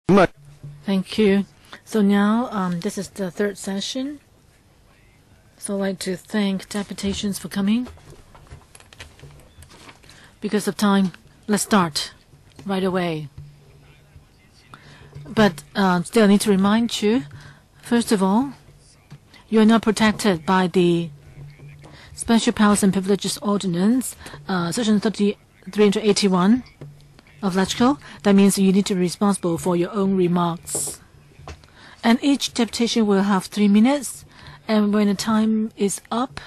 Thank you. So now this is the third session. So I'd like to thank deputations for coming. Because of time, let's start right away. But still, I need to remind you, first of all, you are not protected by the Special Powers and Privileges Ordinance, Section 381 of LegCo. That means you need to be responsible for your own remarks. And each deputation will have 3 minutes, and when the time is up,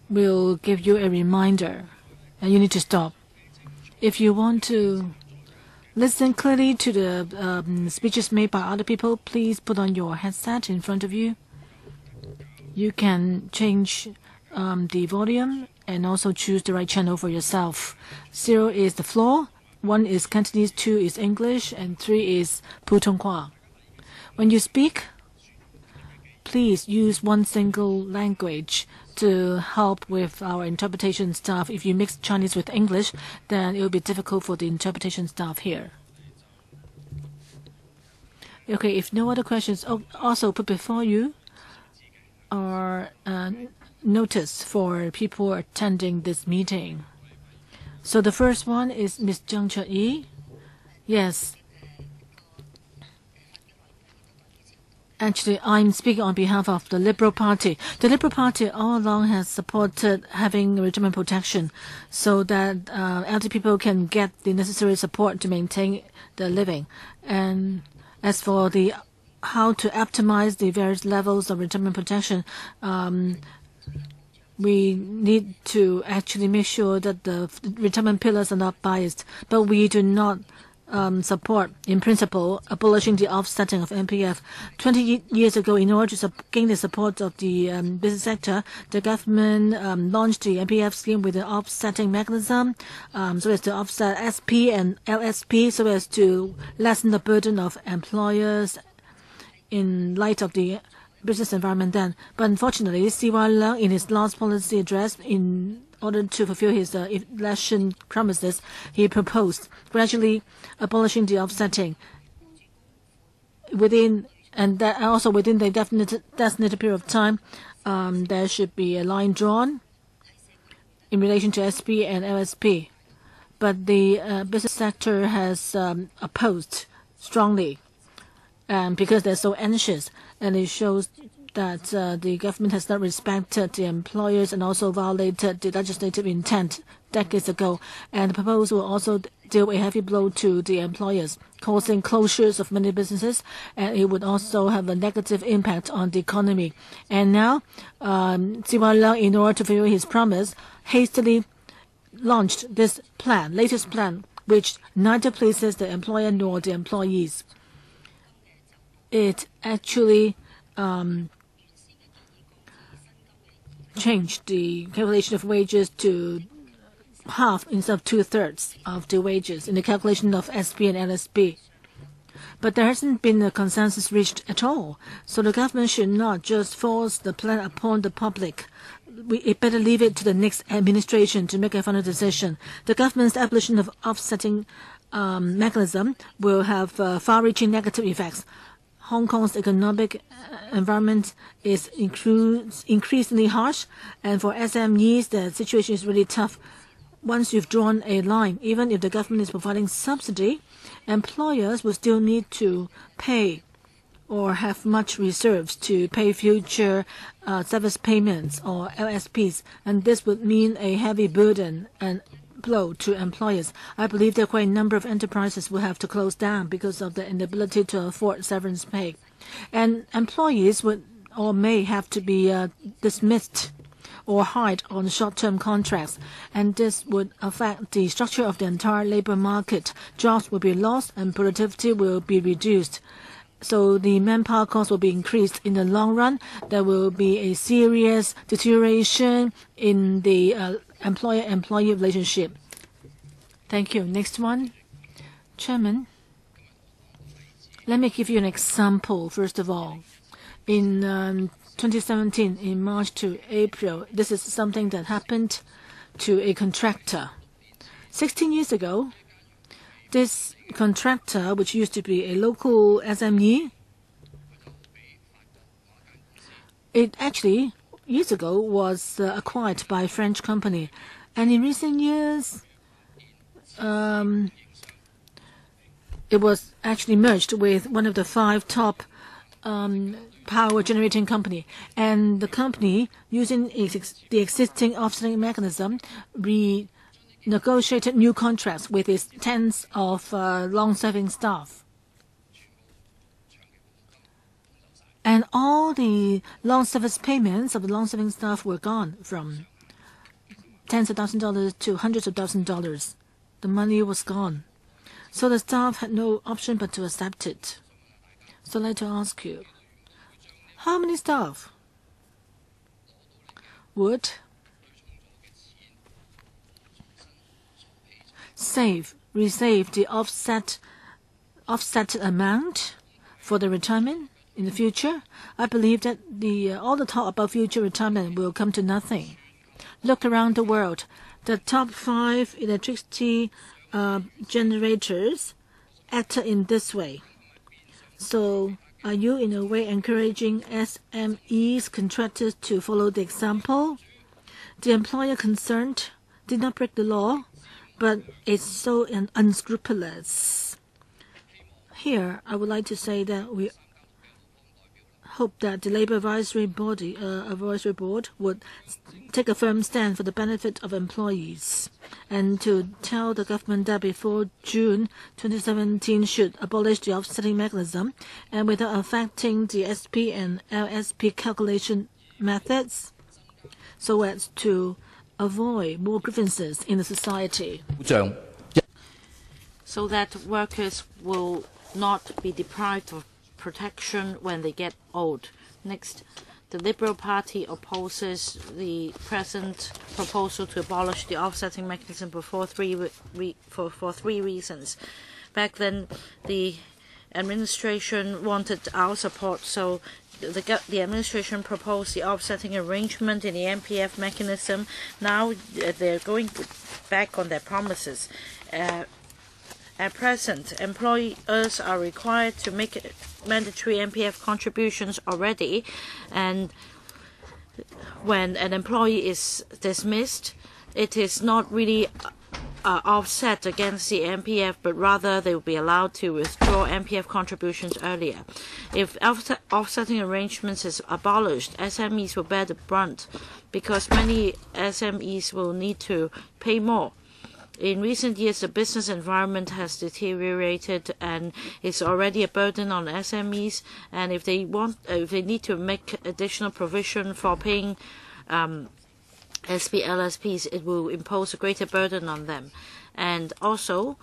we'll give you a reminder, and you need to stop. If you want to listen clearly to the speeches made by other people, please put on your headset in front of you. You can change the volume and also choose the right channel for yourself. 0 is the floor, 1 is Cantonese, 2 is English, and 3 is Putonghua. When you speak, please use one single language to help with our interpretation staff. If you mix Chinese with English, then it will be difficult for the interpretation staff here. Okay, if no other questions, also put before you our notice for people attending this meeting. So the first one is Ms. Zhang Che-yi. Yes. Actually, I'm speaking on behalf of the Liberal Party. The Liberal Party all along has supported having retirement protection so that elderly people can get the necessary support to maintain their living. And as for the how to optimize the various levels of retirement protection, we need to actually make sure that the retirement pillars are not biased. But we do not support, in principle, abolishing the offsetting of MPF. 20 years ago, in order to gain the support of the business sector, the government launched the MPF scheme with an offsetting mechanism so as to offset SP and LSP so as to lessen the burden of employers in light of the business environment then. But unfortunately, C.Y. Leung, in his last policy address, in order to fulfill his election promises, he proposed gradually abolishing the offsetting within, and that also within the designated period of time, there should be a line drawn in relation to SP and LSP. But the business sector has opposed strongly because they're so anxious, and it shows that the government has not respected the employers and also violated the legislative intent decades ago. And the proposal will also deal a heavy blow to the employers, causing closures of many businesses, and it would also have a negative impact on the economy. And now, C.Y. Leung, in order to fulfill his promise, hastily launched this plan, latest plan, which neither pleases the employer nor the employees. It actually changed the calculation of wages to half instead of 2/3 of the wages in the calculation of SP and LSP. But there hasn't been a consensus reached at all. So the government should not just force the plan upon the public. It better leave it to the next administration to make a final decision. The government's abolition of offsetting mechanism will have far-reaching negative effects. Hong Kong's economic environment is increasingly harsh, and for SMEs, the situation is really tough. Once you've drawn a line, even if the government is providing subsidy, employers will still need to pay or have much reserves to pay future service payments or LSPs, and this would mean a heavy burden and blow to employers. I believe that quite a number of enterprises will have to close down because of the inability to afford severance pay. And employees would or may have to be dismissed or hired on short-term contracts. And this would affect the structure of the entire labor market. Jobs will be lost and productivity will be reduced. So the manpower cost will be increased. In the long run, there will be a serious deterioration in the employer-employee relationship. Thank you. Next one. Chairman, let me give you an example, first of all. In 2017, in March to April, this is something that happened to a contractor. 16 years ago, This contractor, which used to be a local SME, it actually years ago was acquired by a French company, and in recent years it was actually merged with one of the 5 top power generating company, and the company, using the existing offsetting mechanism, renegotiated new contracts with its tens of long-serving staff. And all the long service payments of the long-serving staff were gone, from tens of thousands of dollars to hundreds of thousands of dollars. The money was gone. So the staff had no option but to accept it. So I'd like to ask you, how many staff would receive the offset amount for the retirement in the future? I believe that all the talk about future retirement will come to nothing. Look around the world. The top 5 electricity generators act in this way. So are you in a way encouraging SMEs, contractors, to follow the example? The employer concerned did not break the law, but it's so unscrupulous. Here, I would like to say that we hope that the Labour Advisory Board would take a firm stand for the benefit of employees, and to tell the government that before June 2017 should abolish the offsetting mechanism, and without affecting the SP and LSP calculation methods, so as to avoid more grievances in the society. So that workers will not be deprived of protection when they get old. Next, the Liberal Party opposes the present proposal to abolish the offsetting mechanism for three reasons. Back then, the administration wanted our support, so the administration proposed the offsetting arrangement in the MPF mechanism. Now they're going back on their promises. At present, employers are required to make mandatory MPF contributions already, and when an employee is dismissed, it is not really offset against the MPF, but rather they will be allowed to withdraw MPF contributions earlier. If offsetting arrangements is abolished, SMEs will bear the brunt, because many SMEs will need to pay more. In recent years, the business environment has deteriorated and is already a burden on SMEs. And if they need to make additional provision for paying LSPs, it will impose a greater burden on them. And also,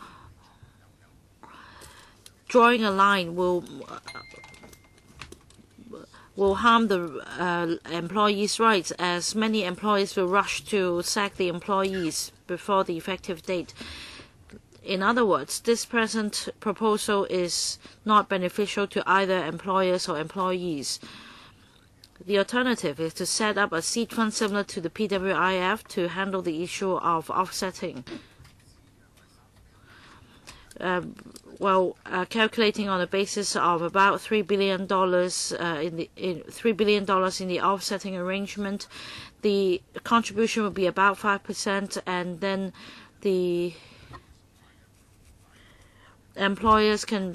drawing a line will harm the employees' rights, as many employees will rush to sack the employees before the effective date. In other words, this present proposal is not beneficial to either employers or employees. The alternative is to set up a seed fund similar to the PWIF to handle the issue of offsetting. Calculating on the basis of about $3 billion in the offsetting arrangement, the contribution would be about 5%, and then the employers can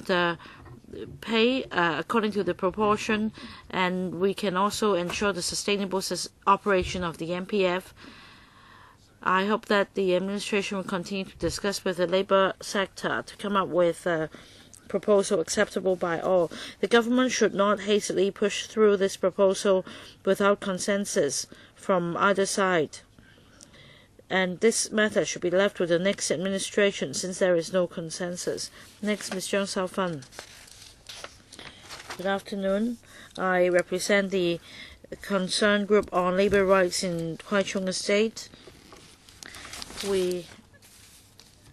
pay according to the proportion, and we can also ensure the sustainable operation of the MPF. I hope that the administration will continue to discuss with the labour sector to come up with a proposal acceptable by all. The government should not hastily push through this proposal without consensus from either side. And this matter should be left with the next administration, since there is no consensus. Next, Ms. Zhang Xiaofan. Good afternoon. I represent the concerned group on labour rights in Kwai-chung Estate. We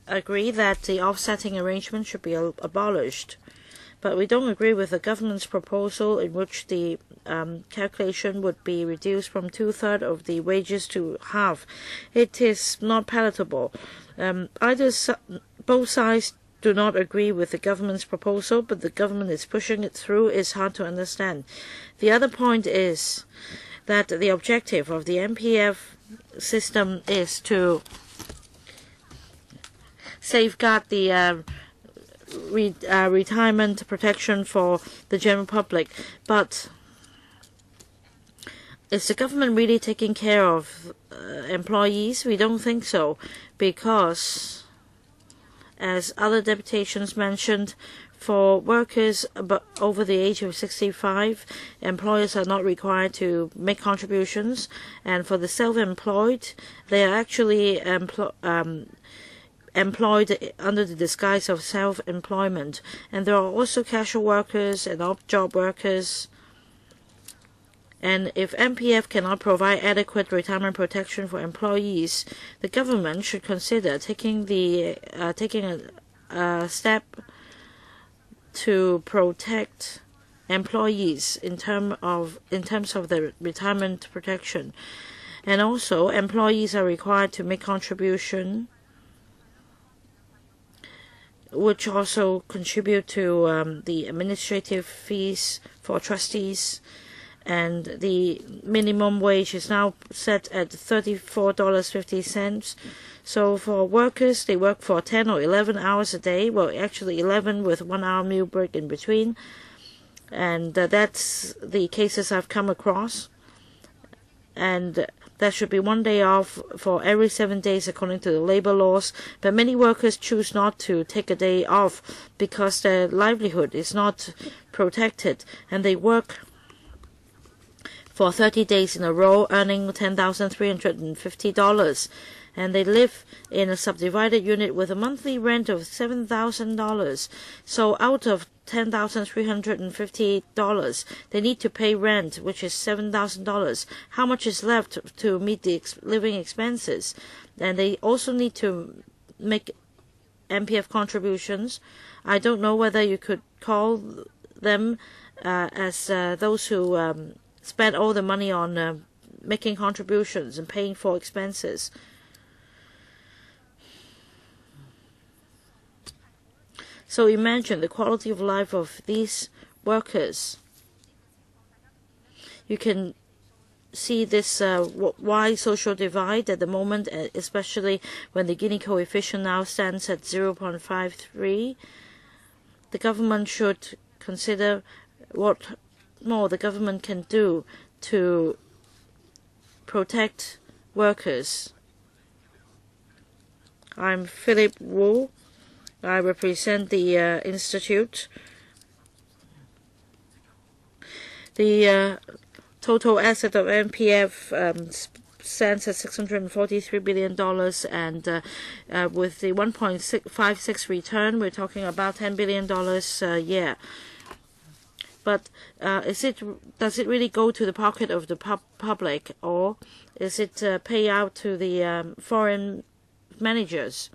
agree that the offsetting arrangement should be abolished, but we don't agree with the government's proposal in which the calculation would be reduced from 2/3 of the wages to half. It is not palatable. Both sides do not agree with the government's proposal, but the government is pushing it through, is hard to understand. The other point is that the objective of the MPF system is to safeguard the retirement protection for the general public. But is the government really taking care of employees? We don't think so, because as other deputations mentioned, for workers over the age of 65, employers are not required to make contributions, and for the self-employed, they are actually employed under the disguise of self-employment. And there are also casual workers and off-job workers. And if MPF cannot provide adequate retirement protection for employees, the government should consider taking a step to protect employees in terms of the retirement protection. And also, employees are required to make contribution, which also contribute to the administrative fees for trustees. And the minimum wage is now set at $34.50. So for workers, they work for 10 or 11 hours a day. Well, actually 11 with 1 hour meal break in between. And that's the cases I've come across. And there should be 1 day off for every 7 days according to the labor laws. But many workers choose not to take a day off because their livelihood is not protected, and they work for 30 days in a row, earning $10,350, and they live in a subdivided unit with a monthly rent of $7,000. So out of $10,350, they need to pay rent, which is $7,000. How much is left to meet the living expenses? And they also need to make MPF contributions. I don't know whether you could call them as those who spend all the money on making contributions and paying for expenses. So imagine the quality of life of these workers. You can see this wide social divide at the moment, especially when the Gini coefficient now stands at 0.53. The government should consider what more the government can do to protect workers. I'm Philip Wu. I represent the Institute. The total asset of MPF stands at $643 billion, and with the 1.56 return, we're talking about $10 billion a year. But does it really go to the pocket of the public, or is it pay out to the foreign managers?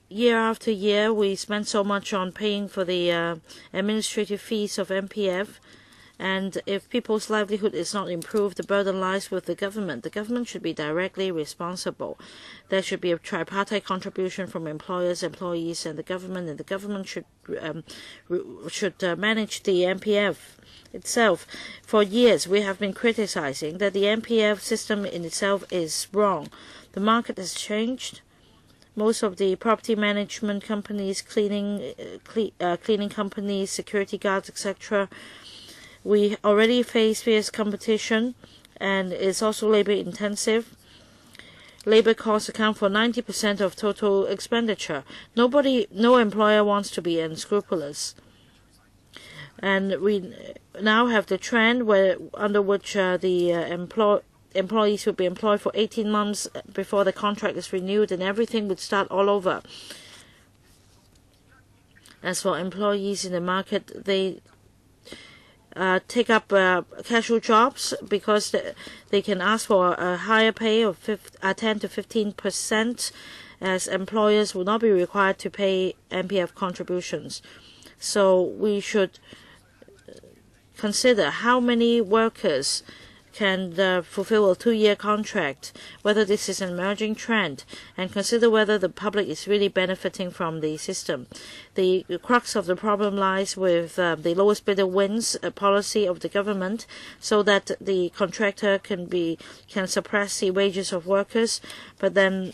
Year after year, we spend so much on paying for the administrative fees of MPF, and if people's livelihood is not improved, the burden lies with the government. The government should be directly responsible. There should be a tripartite contribution from employers, employees, and the government should manage the MPF itself. For years, we have been criticizing that the MPF system in itself is wrong. The market has changed. Most of the property management companies, cleaning companies, security guards, etc., we already face fierce competition, and it's also labor intensive. Labor costs account for 90% of total expenditure. No employer wants to be unscrupulous. And we now have the trend under which the employees would be employed for 18 months before the contract is renewed, and everything would start all over. As for employees in the market, they take up casual jobs because they can ask for a higher pay of 10 to 15%, as employers will not be required to pay MPF contributions. So we should consider how many workers can fulfill a 2-year contract, whether this is an emerging trend, and consider whether the public is really benefiting from the system. The crux of the problem lies with the lowest bidder wins policy of the government, so that the contractor can suppress the wages of workers, but then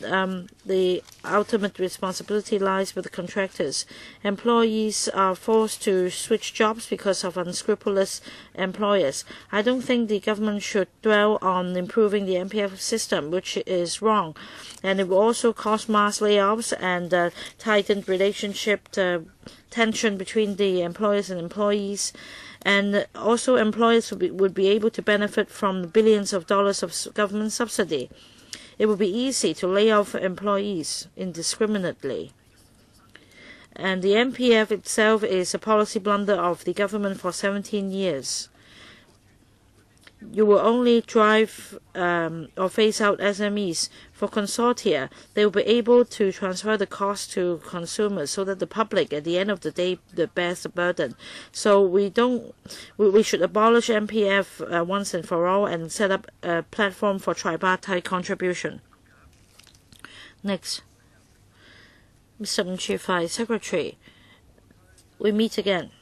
the ultimate responsibility lies with the contractors. Employees are forced to switch jobs because of unscrupulous employers. I don't think the government should dwell on improving the MPF system, which is wrong, and it will also cause mass layoffs and tightened relationship tension between the employers and employees. And also employers would be able to benefit from the billions of dollars of government subsidy. It would be easy to lay off employees indiscriminately. And the MPF itself is a policy blunder of the government for 17 years. You will only drive or phase out SMEs. For consortia, they will be able to transfer the cost to consumers, so that the public at the end of the day bears the burden. So we should abolish MPF once and for all and set up a platform for tripartite contribution. Next, Mr. Pt3 Secretary, we meet again.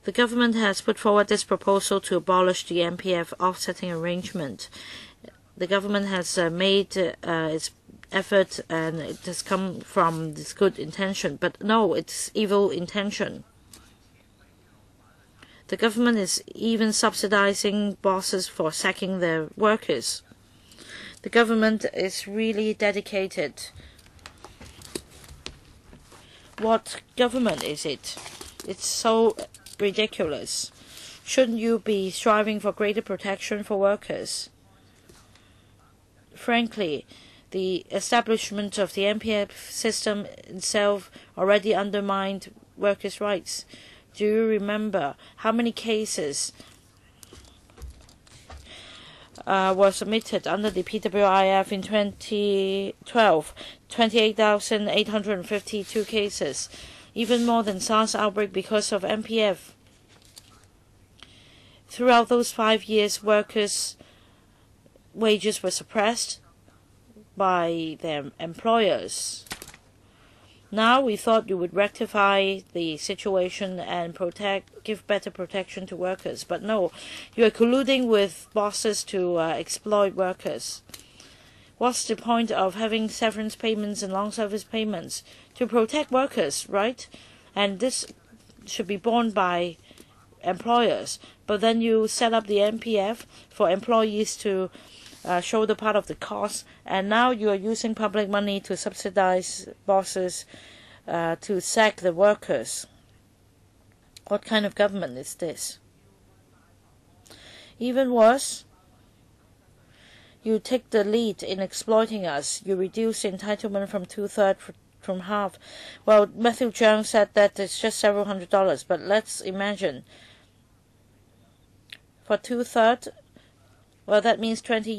The government has put forward this proposal to abolish the MPF offsetting arrangement. The government has made its effort, and it has come from this good intention. But no, it's evil intention. The government is even subsidizing bosses for sacking their workers. The government is really dedicated. What government is it? It's so ridiculous. Shouldn't you be striving for greater protection for workers? Frankly, the establishment of the MPF system itself already undermined workers' rights. Do you remember how many cases were submitted under the PWIF in 2012? 28,852 cases, even more than SARS outbreak because of MPF. Throughout those 5 years, workers' wages were suppressed by their employers. Now we thought you would rectify the situation and give better protection to workers. But no, you are colluding with bosses to exploit workers. What's the point of having severance payments and long service payments? To protect workers, right? And this should be borne by employers. But then you set up the MPF for employees to shoulder part of the cost, and now you are using public money to subsidize bosses to sack the workers. What kind of government is this? Even worse, you take the lead in exploiting us. You reduce entitlement from 2/3 from half. Well, Matthew Cheung said that it's just several $100s, but let's imagine for 2/3, well, that means 20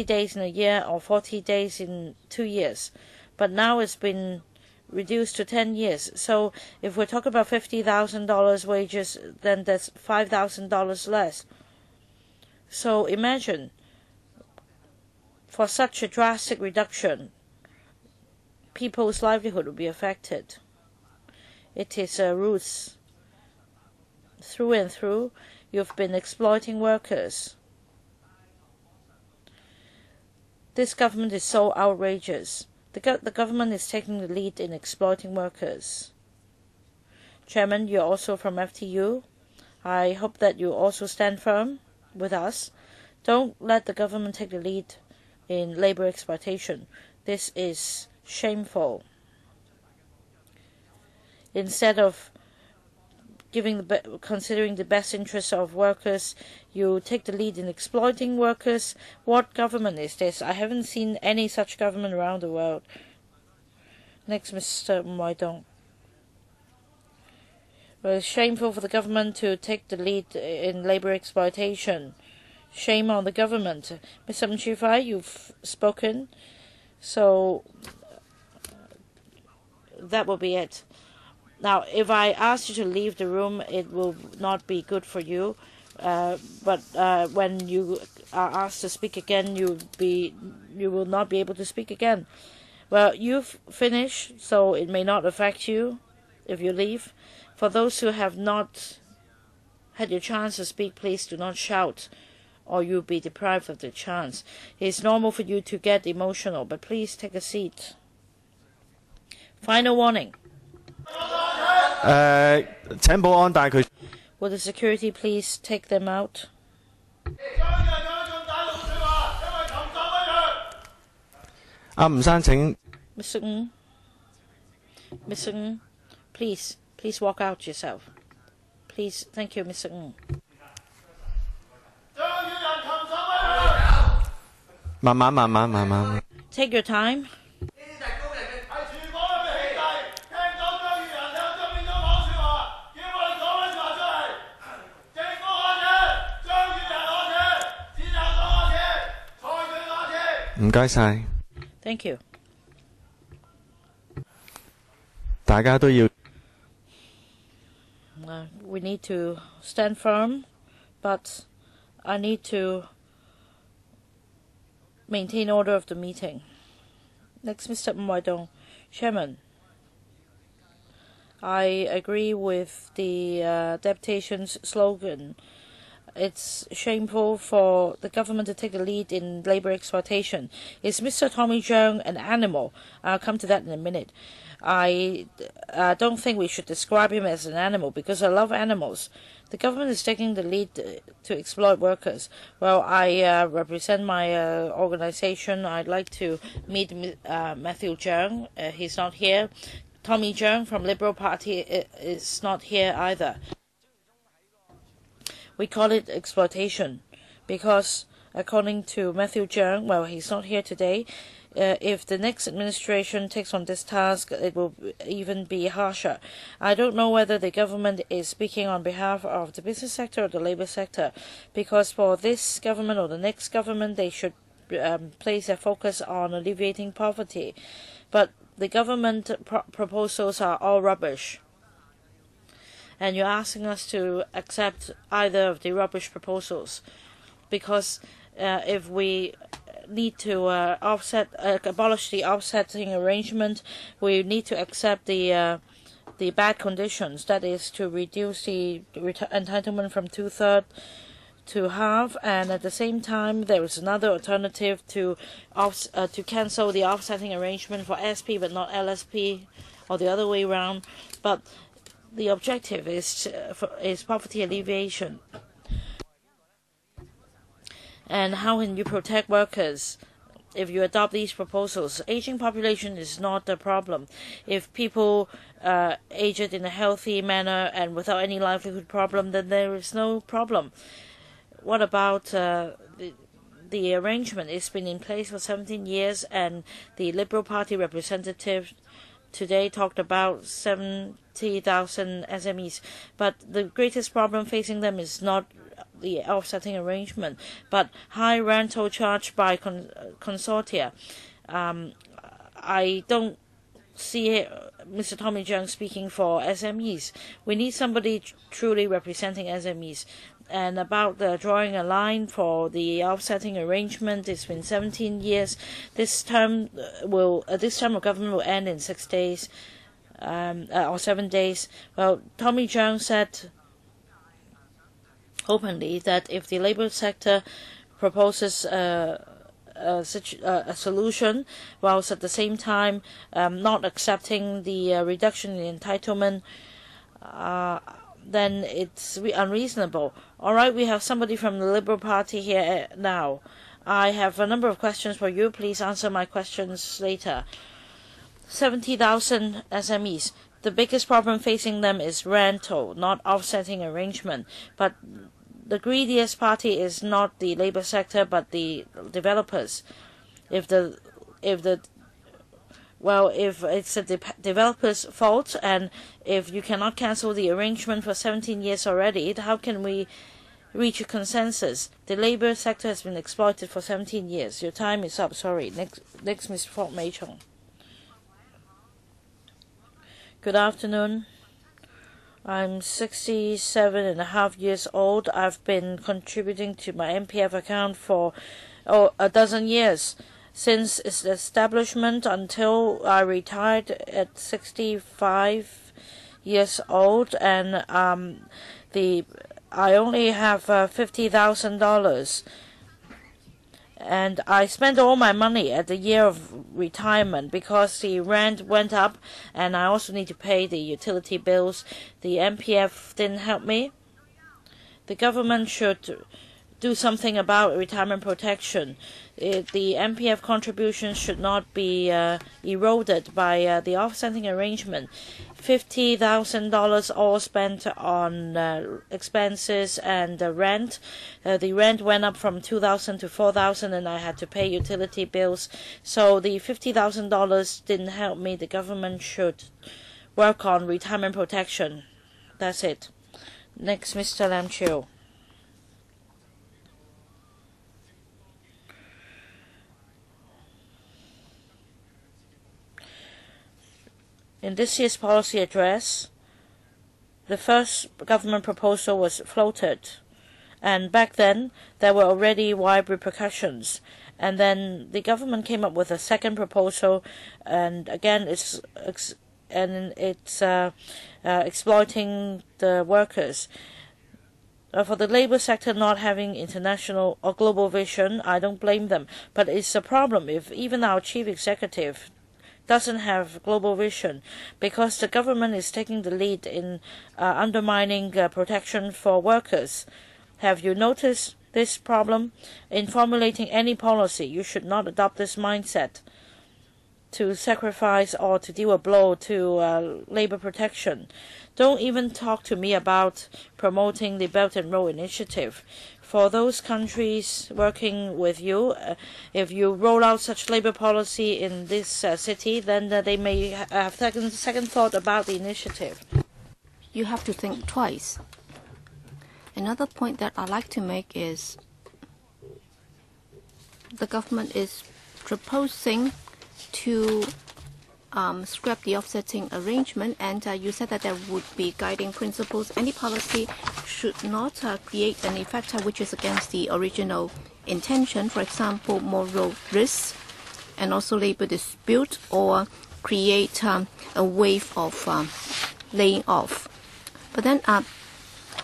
days in a year or 40 days in 2 years. But now it's been reduced to 10 years. So if we're talking about $50,000 wages, then that's $5,000 less. So imagine, for such a drastic reduction, people's livelihood will be affected. It is a ruse. Through and through, you've been exploiting workers. This government is so outrageous. The government is taking the lead in exploiting workers. Chairman, you're also from FTU. I hope that you also stand firm with us. Don't let the government take the lead in labor exploitation. This is shameful. Instead of considering the best interests of workers, you take the lead in exploiting workers. What government is this? I haven't seen any such government around the world. Next, Mr. Moidong. Well, it's shameful for the government to take the lead in labor exploitation. Shame on the government. Mr. Pt3, you've spoken, so that will be it. Now, if I ask you to leave the room, it will not be good for you. But when you are asked to speak again, you will not be able to speak again. Well, you've finished, so it may not affect you if you leave. For those who have not had your chance to speak, please do not shout, or you'll be deprived of the chance. It's normal for you to get emotional, but please take a seat. Final warning. Will the security please take them out? Mr. Ng, Mr. Ng, please walk out yourself. Please, thank you, Mr. Ng. Take your time. Thank you. We need to stand firm, but I need to maintain order of the meeting. Next, Mr. Ng, Chairman. I agree with the deputations slogan. It's shameful for the government to take the lead in labour exploitation. Is Mr. Tommy Cheung an animal? I'll come to that in a minute. I don't think we should describe him as an animal because I love animals. The government is taking the lead to exploit workers. Well, I represent my organization. I'd like to meet Matthew Cheung. He's not here. Tommy Cheung from Liberal Party is not here either. We call it exploitation because, according to Matthew Cheung, well, he's not here today. If the next administration takes on this task, it will even be harsher. I don't know whether the government is speaking on behalf of the business sector or the labour sector, because for this government or the next government, they should place their focus on alleviating poverty. But the government proposals are all rubbish. And you're asking us to accept either of the rubbish proposals, because if we need to abolish the offsetting arrangement, we need to accept the bad conditions. That is to reduce the entitlement from 2/3 to half, and at the same time there is another alternative to cancel the offsetting arrangement for SP but not LSP, or the other way around. But the objective is poverty alleviation. And how can you protect workers if you adopt these proposals? Aging population is not the problem. If people age it in a healthy manner and without any livelihood problem, then there is no problem. What about the arrangement? It's been in place for 17 years, and the Liberal Party representative today talked about 70,000 SMEs. But the greatest problem facing them is not the offsetting arrangement, but high rental charge by consortia. I don't see Mr. Tommy Cheung speaking for SMEs. We need somebody truly representing SMEs. And about drawing a line for the offsetting arrangement, it's been 17 years. This term of government will end in 6 days or 7 days. Well, Tommy Cheung said openly that if the labour sector proposes a solution, whilst at the same time not accepting the reduction in entitlement, then it's unreasonable. All right, we have somebody from the Liberal Party here now. I have a number of questions for you. Please answer my questions later. 70,000 SMEs. The biggest problem facing them is rental, not offsetting arrangement. But the greediest party is not the labour sector, but the developers. If it's the developer's fault, and if you cannot cancel the arrangement for 17 years already, how can we reach a consensus? The labour sector has been exploited for 17 years. Your time is up. Sorry. Next, Mr. Fort Mei Chong. Good afternoon. I'm 67.5 years old. I've been contributing to my MPF account for a dozen years, since its establishment until I retired at 65 years old, and I only have $50,000. And I spent all my money at the year of retirement because the rent went up and I also need to pay the utility bills. The MPF didn't help me. The government should do something about retirement protection. The MPF contributions should not be eroded by the offsetting arrangement. $50,000 all spent on expenses and rent. The rent went up from $2,000 to $4,000, and I had to pay utility bills. So the $50,000 didn't help me. The government should work on retirement protection. That's it. Next, Mr. Lam Chiu. In this year's policy address, the first government proposal was floated, and back then there were already wide repercussions. And then the government came up with a second proposal, and again it's exploiting the workers. For the labor sector not having international or global vision, I don't blame them, but it's a problem if even our chief executive doesn't have global vision, because the government is taking the lead in undermining protection for workers. Have you noticed this problem? In formulating any policy, you should not adopt this mindset to sacrifice or to deal a blow to labor protection. Don't even talk to me about promoting the Belt and Road Initiative. For those countries working with you, if you roll out such labor policy in this city, then they may have second thought about the initiative. You have to think twice. Another point that I'd like to make is the government is proposing to scrap the offsetting arrangement, and you said that there would be guiding principles. Any policy should not create an effect which is against the original intention, for example, moral risks and also labor dispute, or create a wave of laying off. But then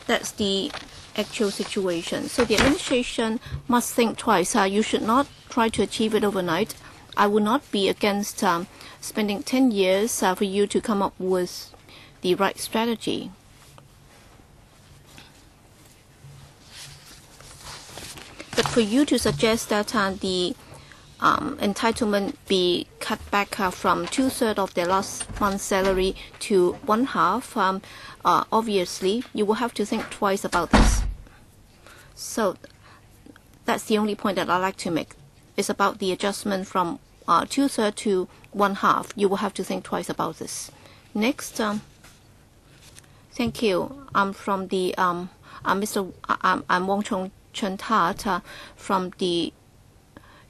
that's the actual situation. So the administration must think twice. You should not try to achieve it overnight. I would not be against spending 10 years for you to come up with the right strategy. But for you to suggest that the entitlement be cut back from 2/3 of their last month's salary to 1/2, obviously you will have to think twice about this. So that's the only point that I like to make. It's about the adjustment from 2/3 to 1/2. You will have to think twice about this. Next, thank you. I'm from the I'm Wong Chen Tat from the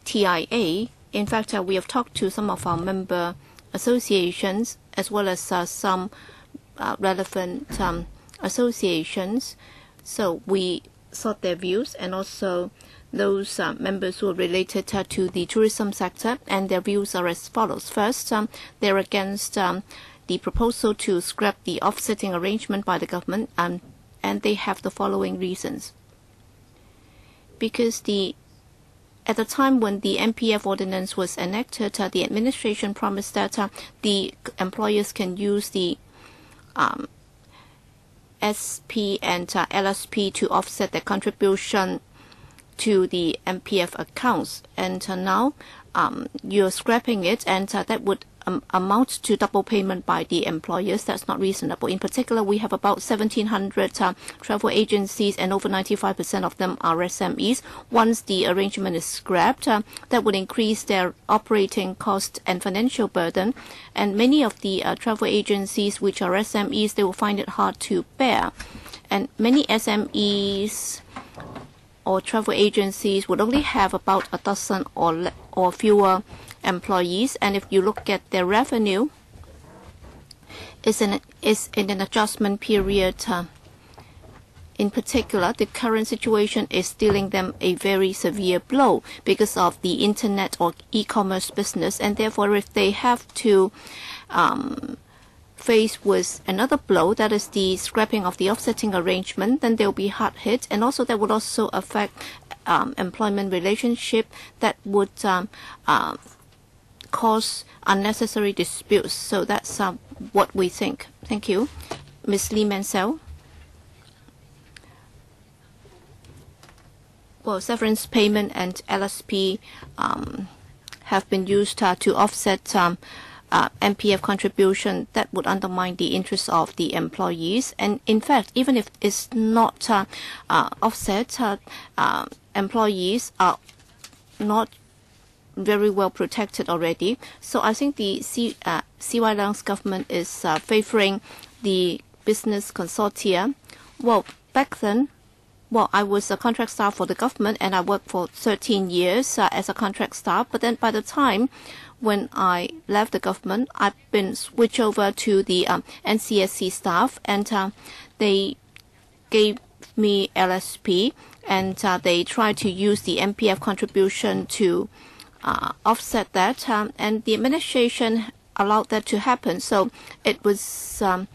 TIA. In fact, we have talked to some of our member associations as well as some relevant associations. So we sought their views, and also those members who are related to the tourism sector, and their views are as follows. First, they're against the proposal to scrap the offsetting arrangement by the government, and they have the following reasons. Because at the time when the MPF ordinance was enacted, the administration promised that the employers can use the SP and LSP to offset their contribution to the MPF accounts, and now you're scrapping it, and that would amount to double payment by the employers. That's not reasonable. In particular, we have about 1,700 travel agencies, and over 95% of them are SMEs. Once the arrangement is scrapped, that would increase their operating cost and financial burden, and many of the travel agencies which are SMEs, they will find it hard to bear. And many SMEs or travel agencies would only have about a dozen or fewer employees, and if you look at their revenue, is in an adjustment period. In particular, the current situation is dealing them a very severe blow because of the internet or e-commerce business, and therefore if they have to face with another blow, that is the scrapping of the offsetting arrangement, then they'll be hard hit, and also that would also affect employment relationship that would cause unnecessary disputes. So that's what we think. Thank you. Ms. Lee Mansell. Well, severance payment and LSP have been used to offset MPF contribution that would undermine the interests of the employees. And in fact, even if it's not offset, employees are not very well protected already. So I think the CY Leung's government is favoring the business consortia. Well, back then, I was a contract staff for the government, and I worked for 13 years as a contract staff. But then by the time when I left the government, I've been switched over to the NCSC staff, and they gave me LSP, and they tried to use the MPF contribution to offset that, and the administration allowed that to happen. So it was an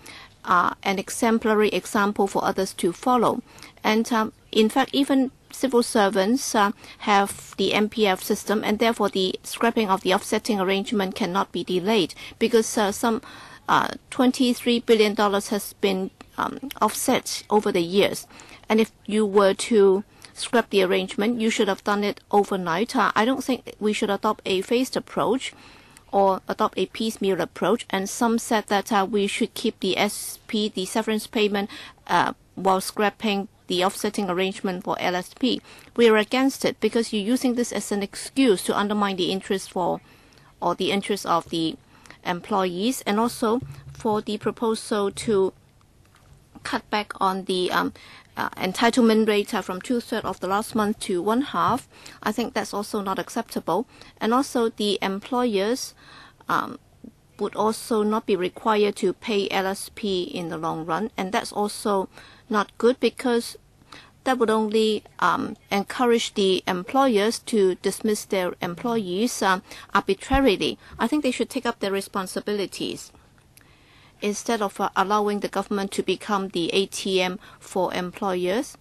exemplary example for others to follow. And in fact, even civil servants have the MPF system, and therefore the scrapping of the offsetting arrangement cannot be delayed, because some $23 billion has been offset over the years. And if you were to scrap the arrangement, you should have done it overnight. I don't think we should adopt a phased approach or adopt a piecemeal approach. And some said that we should keep the SP, the severance payment, while scrapping the offsetting arrangement for LSP. We are against it because you're using this as an excuse to undermine the interest of the employees, and also for the proposal to cut back on the entitlement rate from 2/3 of the last month to 1/2. I think that's also not acceptable. And also the employers would also not be required to pay LSP in the long run, and that's also not good, because that would only encourage the employers to dismiss their employees arbitrarily. I think they should take up their responsibilities instead of allowing the government to become the ATM for employers.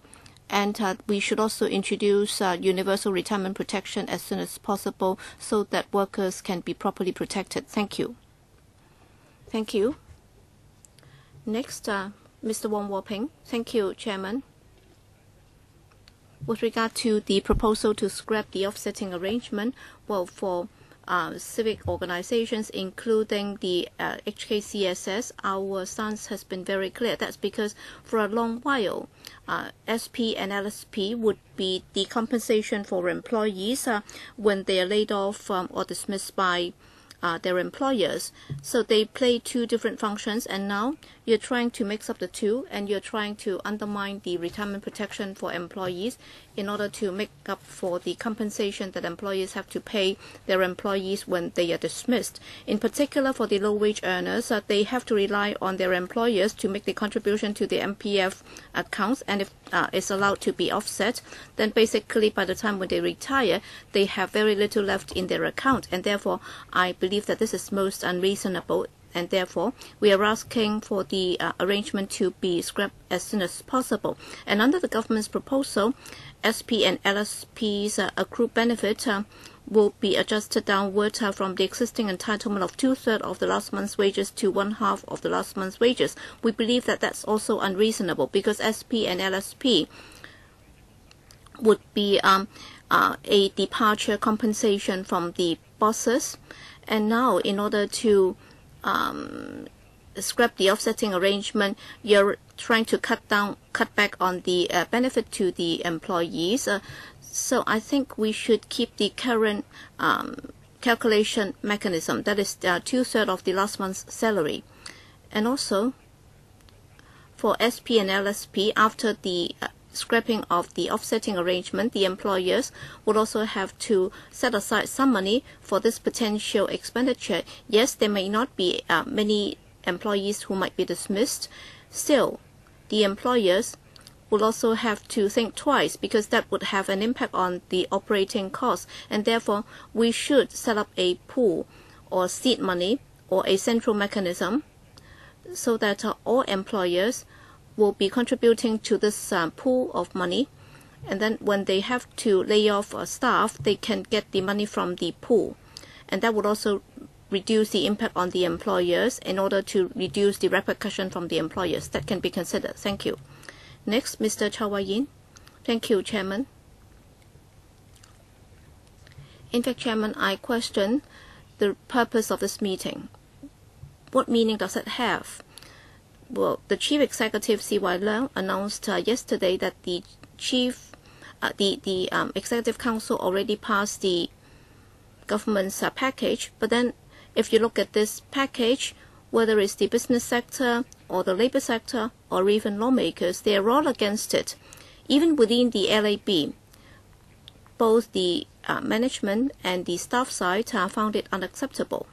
And we should also introduce universal retirement protection as soon as possible so that workers can be properly protected. Thank you. Thank you. Next, Mr. Wong Wo-ping. Thank you, Chairman. With regard to the proposal to scrap the offsetting arrangement, well, for civic organizations, including the HKCSS, our stance has been very clear. That's because for a long while, SP and LSP would be the compensation for employees when they are laid off or dismissed by their employers. So they play two different functions, and now you're trying to mix up the two, and you're trying to undermine the retirement protection for employees in order to make up for the compensation that employers have to pay their employees when they are dismissed. In particular, for the low-wage earners, they have to rely on their employers to make the contribution to the MPF accounts, and if it's allowed to be offset, then basically by the time when they retire, they have very little left in their account, and therefore I believe that this is most unreasonable, and therefore we are asking for the arrangement to be scrapped as soon as possible. And under the government's proposal, SP and LSP's accrued benefit will be adjusted downward from the existing entitlement of 2/3 of the last month's wages to 1/2 of the last month's wages. We believe that that's also unreasonable, because SP and LSP would be a departure compensation from the bosses, and now in order to scrap the offsetting arrangement, you're trying to cut back on the benefit to the employees. So I think we should keep the current calculation mechanism, that is 2/3 of the last month's salary. And also for SP and LSP, after the scrapping of the offsetting arrangement, the employers would also have to set aside some money for this potential expenditure. Yes, there may not be many employees who might be dismissed, still, the employers will also have to think twice because that would have an impact on the operating costs, and therefore we should set up a pool or seed money or a central mechanism so that all employers will be contributing to this pool of money, and then when they have to lay off staff, they can get the money from the pool, and that would also reduce the impact on the employers in order to reduce the repercussion from the employers. That can be considered. Thank you. Next, Mr. Chow Wai-yin. Thank you, Chairman. In fact, Chairman, I question the purpose of this meeting. What meaning does it have? Well, the Chief Executive C.Y. Leung announced yesterday that the Executive Council already passed the government's package, but then if you look at this package, whether it's the business sector or the labor sector or even lawmakers, they are all against it. Even within the LAB, both the management and the staff side found it unacceptable.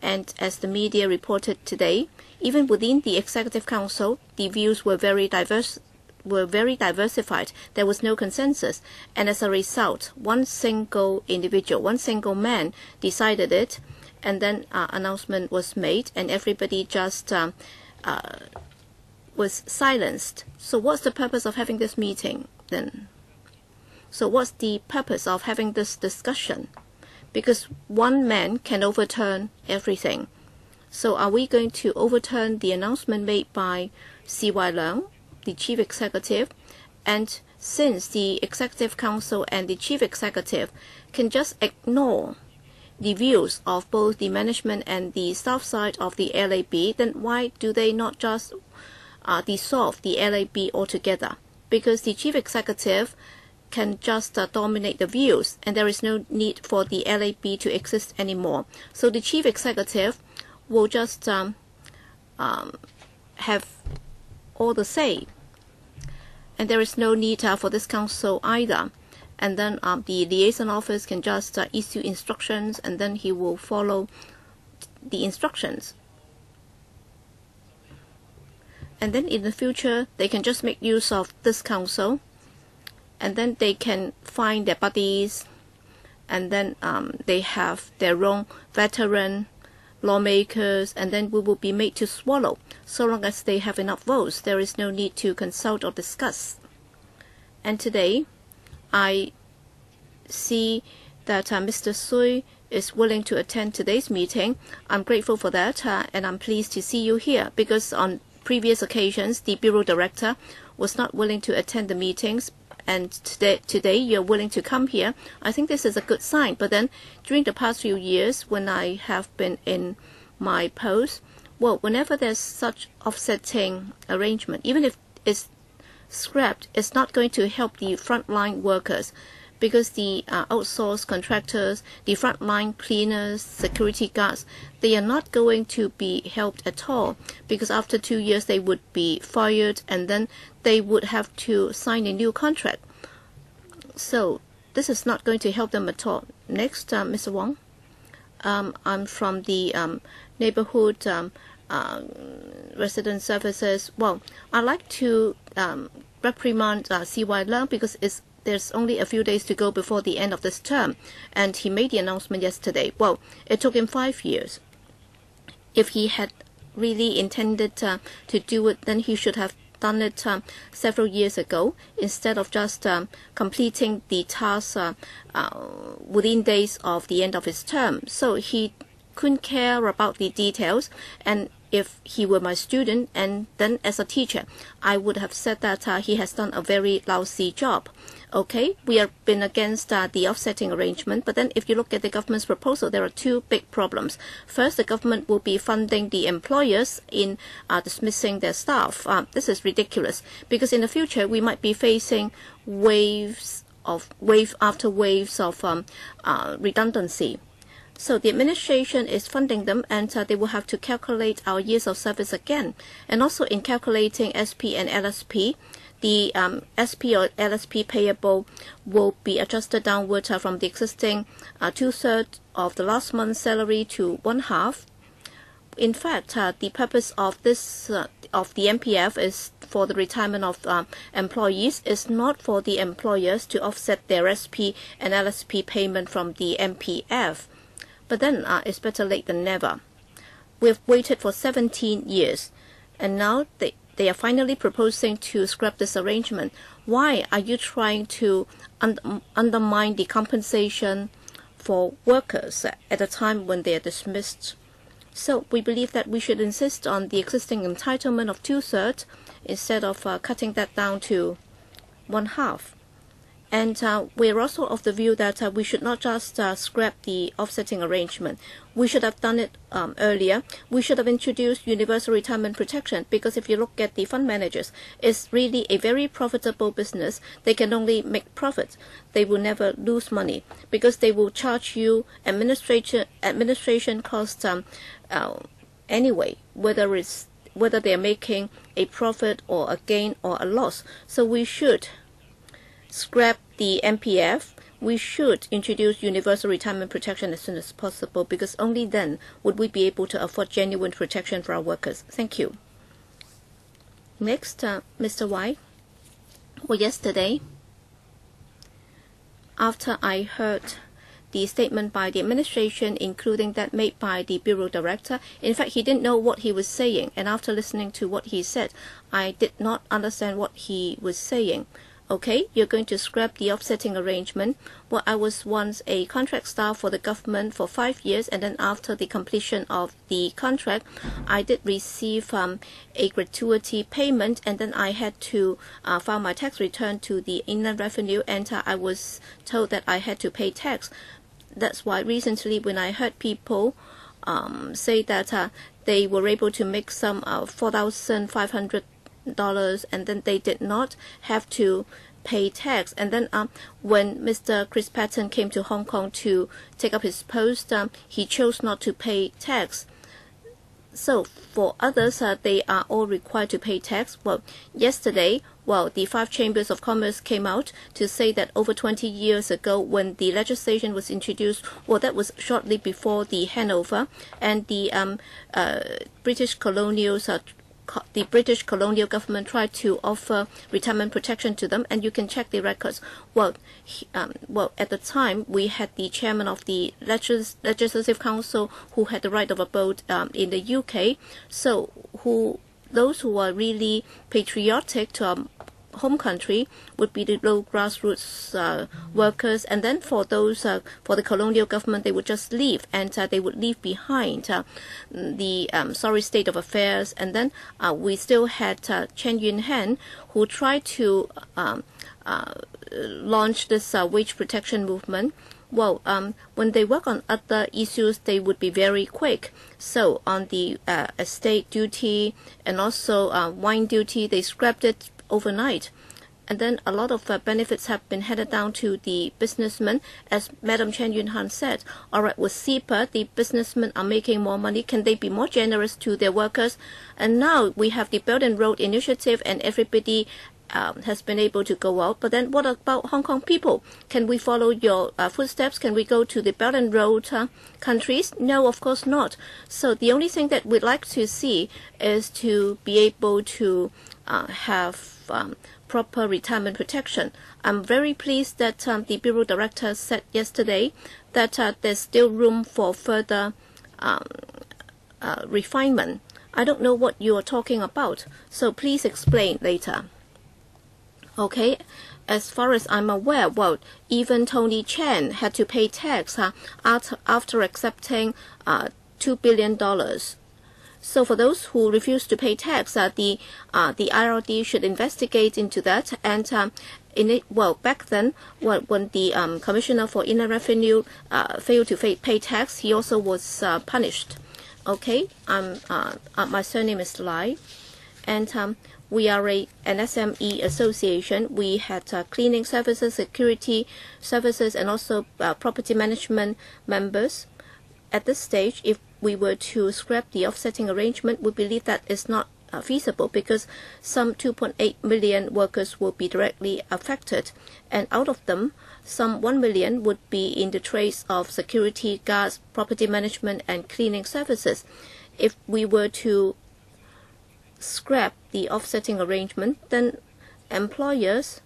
And as the media reported today, even within the Executive Council, the views were very diversified. There was no consensus, and as a result, one single individual, one single man decided it, and then announcement was made, and everybody just was silenced. So what's the purpose of having this meeting then? So what's the purpose of having this discussion? Because one man can overturn everything. So are we going to overturn the announcement made by C.Y. Leung, the Chief Executive? And since the Executive Council and the Chief Executive can just ignore the views of both the management and the staff side of the LAB, then why do they not just dissolve the LAB altogether? Because the Chief Executive can just dominate the views, and there is no need for the LAB to exist anymore. So the Chief Executive will just have all the say, and there is no need for this council either. And then the liaison office can just issue instructions, and then he will follow the instructions. And then in the future, they can just make use of this council, and then they can find their buddies, and then they have their own veteran lawmakers, and then we will be made to swallow. So long as they have enough votes, there is no need to consult or discuss. And today, I see that Mr. Sui is willing to attend today's meeting. I'm grateful for that, and I'm pleased to see you here, because on previous occasions, the Bureau Director was not willing to attend the meetings, and today you're willing to come here. I think this is a good sign. But then during the past few years, when I have been in my post, well, whenever there's such offsetting arrangement, even if it's scrapped, it's not going to help the frontline workers, because the outsourced contractors, the frontline cleaners, security guards, they are not going to be helped at all, because after 2 years they would be fired, and then they would have to sign a new contract. So this is not going to help them at all. Next, Mr. Wong. I'm from the neighborhood resident services. Well, I'd like to reprimand C.Y. Leung, because there's only a few days to go before the end of this term, and he made the announcement yesterday. Well, it took him 5 years. If he had really intended to do it, then he should have done it several years ago, instead of just completing the task within days of the end of his term. So he couldn't care about the details, and if he were my student and then as a teacher, I would have said that he has done a very lousy job. Okay, we have been against the offsetting arrangement, but then if you look at the government's proposal, there are two big problems. First, the government will be funding the employers in dismissing their staff. This is ridiculous, because in the future we might be facing wave after waves of redundancy. So the administration is funding them, and they will have to calculate our years of service again. And also in calculating SP and LSP, the SP or LSP payable will be adjusted downward from the existing 2/3 of the last month's salary to 1/2. in fact, the purpose of this of the MPF is for the retirement of employees, is not for the employers to offset their SP and LSP payment from the MPF. But then it's better late than never. We've waited for 17 years, and now they are finally proposing to scrap this arrangement. Why are you trying to undermine the compensation for workers at a time when they are dismissed? So we believe that we should insist on the existing entitlement of 2/3 instead of cutting that down to 1/2. And we're also of the view that we should not just scrap the offsetting arrangement. We should have done it earlier. We should have introduced universal retirement protection, because if you look at the fund managers, it's really a very profitable business. They can only make profit. They will never lose money because they will charge you administration costs anyway, whether they're making a profit or a gain or a loss. So we should scrap the MPF. We should introduce universal retirement protection as soon as possible, because only then would we be able to afford genuine protection for our workers. Thank you. Next, Mr. White. Well, yesterday, after I heard the statement by the administration, including that made by the Bureau Director, in fact, he didn't know what he was saying, and after listening to what he said, I did not understand what he was saying. Okay, you're going to scrap the offsetting arrangement. Well, I was once a contract staff for the government for 5 years, and then after the completion of the contract, I did receive a gratuity payment, and then I had to file my tax return to the Inland Revenue, and I was told that I had to pay tax. That's why recently when I heard people say that they were able to make some $4,500, and then they did not have to pay tax. And then when Mr. Chris Patten came to Hong Kong to take up his post, he chose not to pay tax. So for others, they are all required to pay tax. Well, yesterday, the 5 chambers of commerce came out to say that over 20 years ago, when the legislation was introduced, that was shortly before the handover, and the British colonial government tried to offer retirement protection to them, and you can check the records. At the time, we had the chairman of the Legislative Council who had the right of abode in the UK. So those who are really patriotic to our home country would be the low grassroots workers, and then for those for the colonial government, they would just leave, and they would leave behind the sorry state of affairs. And then we still had Chen Yun-han, who tried to launch this wage protection movement. When they work on other issues, they would be very quick. So on the estate duty and also wine duty, they scrapped it overnight. And then a lot of benefits have been handed down to the businessmen. As Madam Chen Yun-han said, all right, with SEPA, the businessmen are making more money. Can they be more generous to their workers? And now we have the Belt and Road Initiative, and everybody has been able to go out. But then what about Hong Kong people? Can we follow your footsteps? Can we go to the Belt and Road countries? No, of course not. So the only thing that we'd like to see is to be able to have proper retirement protection. I'm very pleased that the Bureau Director said yesterday that there's still room for further refinement. I don't know what you are talking about, so please explain later. Okay, as far as I'm aware, even Tony Chen had to pay tax after accepting $2 billion. So for those who refuse to pay tax, the IRD should investigate into that. And back then, when the Commissioner for Inland Revenue failed to pay tax, he also was punished. Okay, my surname is Lai, and we are an SME association. We had cleaning services, security services, and also property management members. At this stage, if we were to scrap the offsetting arrangement, we believe that is not feasible, because some 2.8 million workers will be directly affected, and out of them, some 1 million would be in the trades of security guards, property management, and cleaning services. if we were to scrap the offsetting arrangement, then employers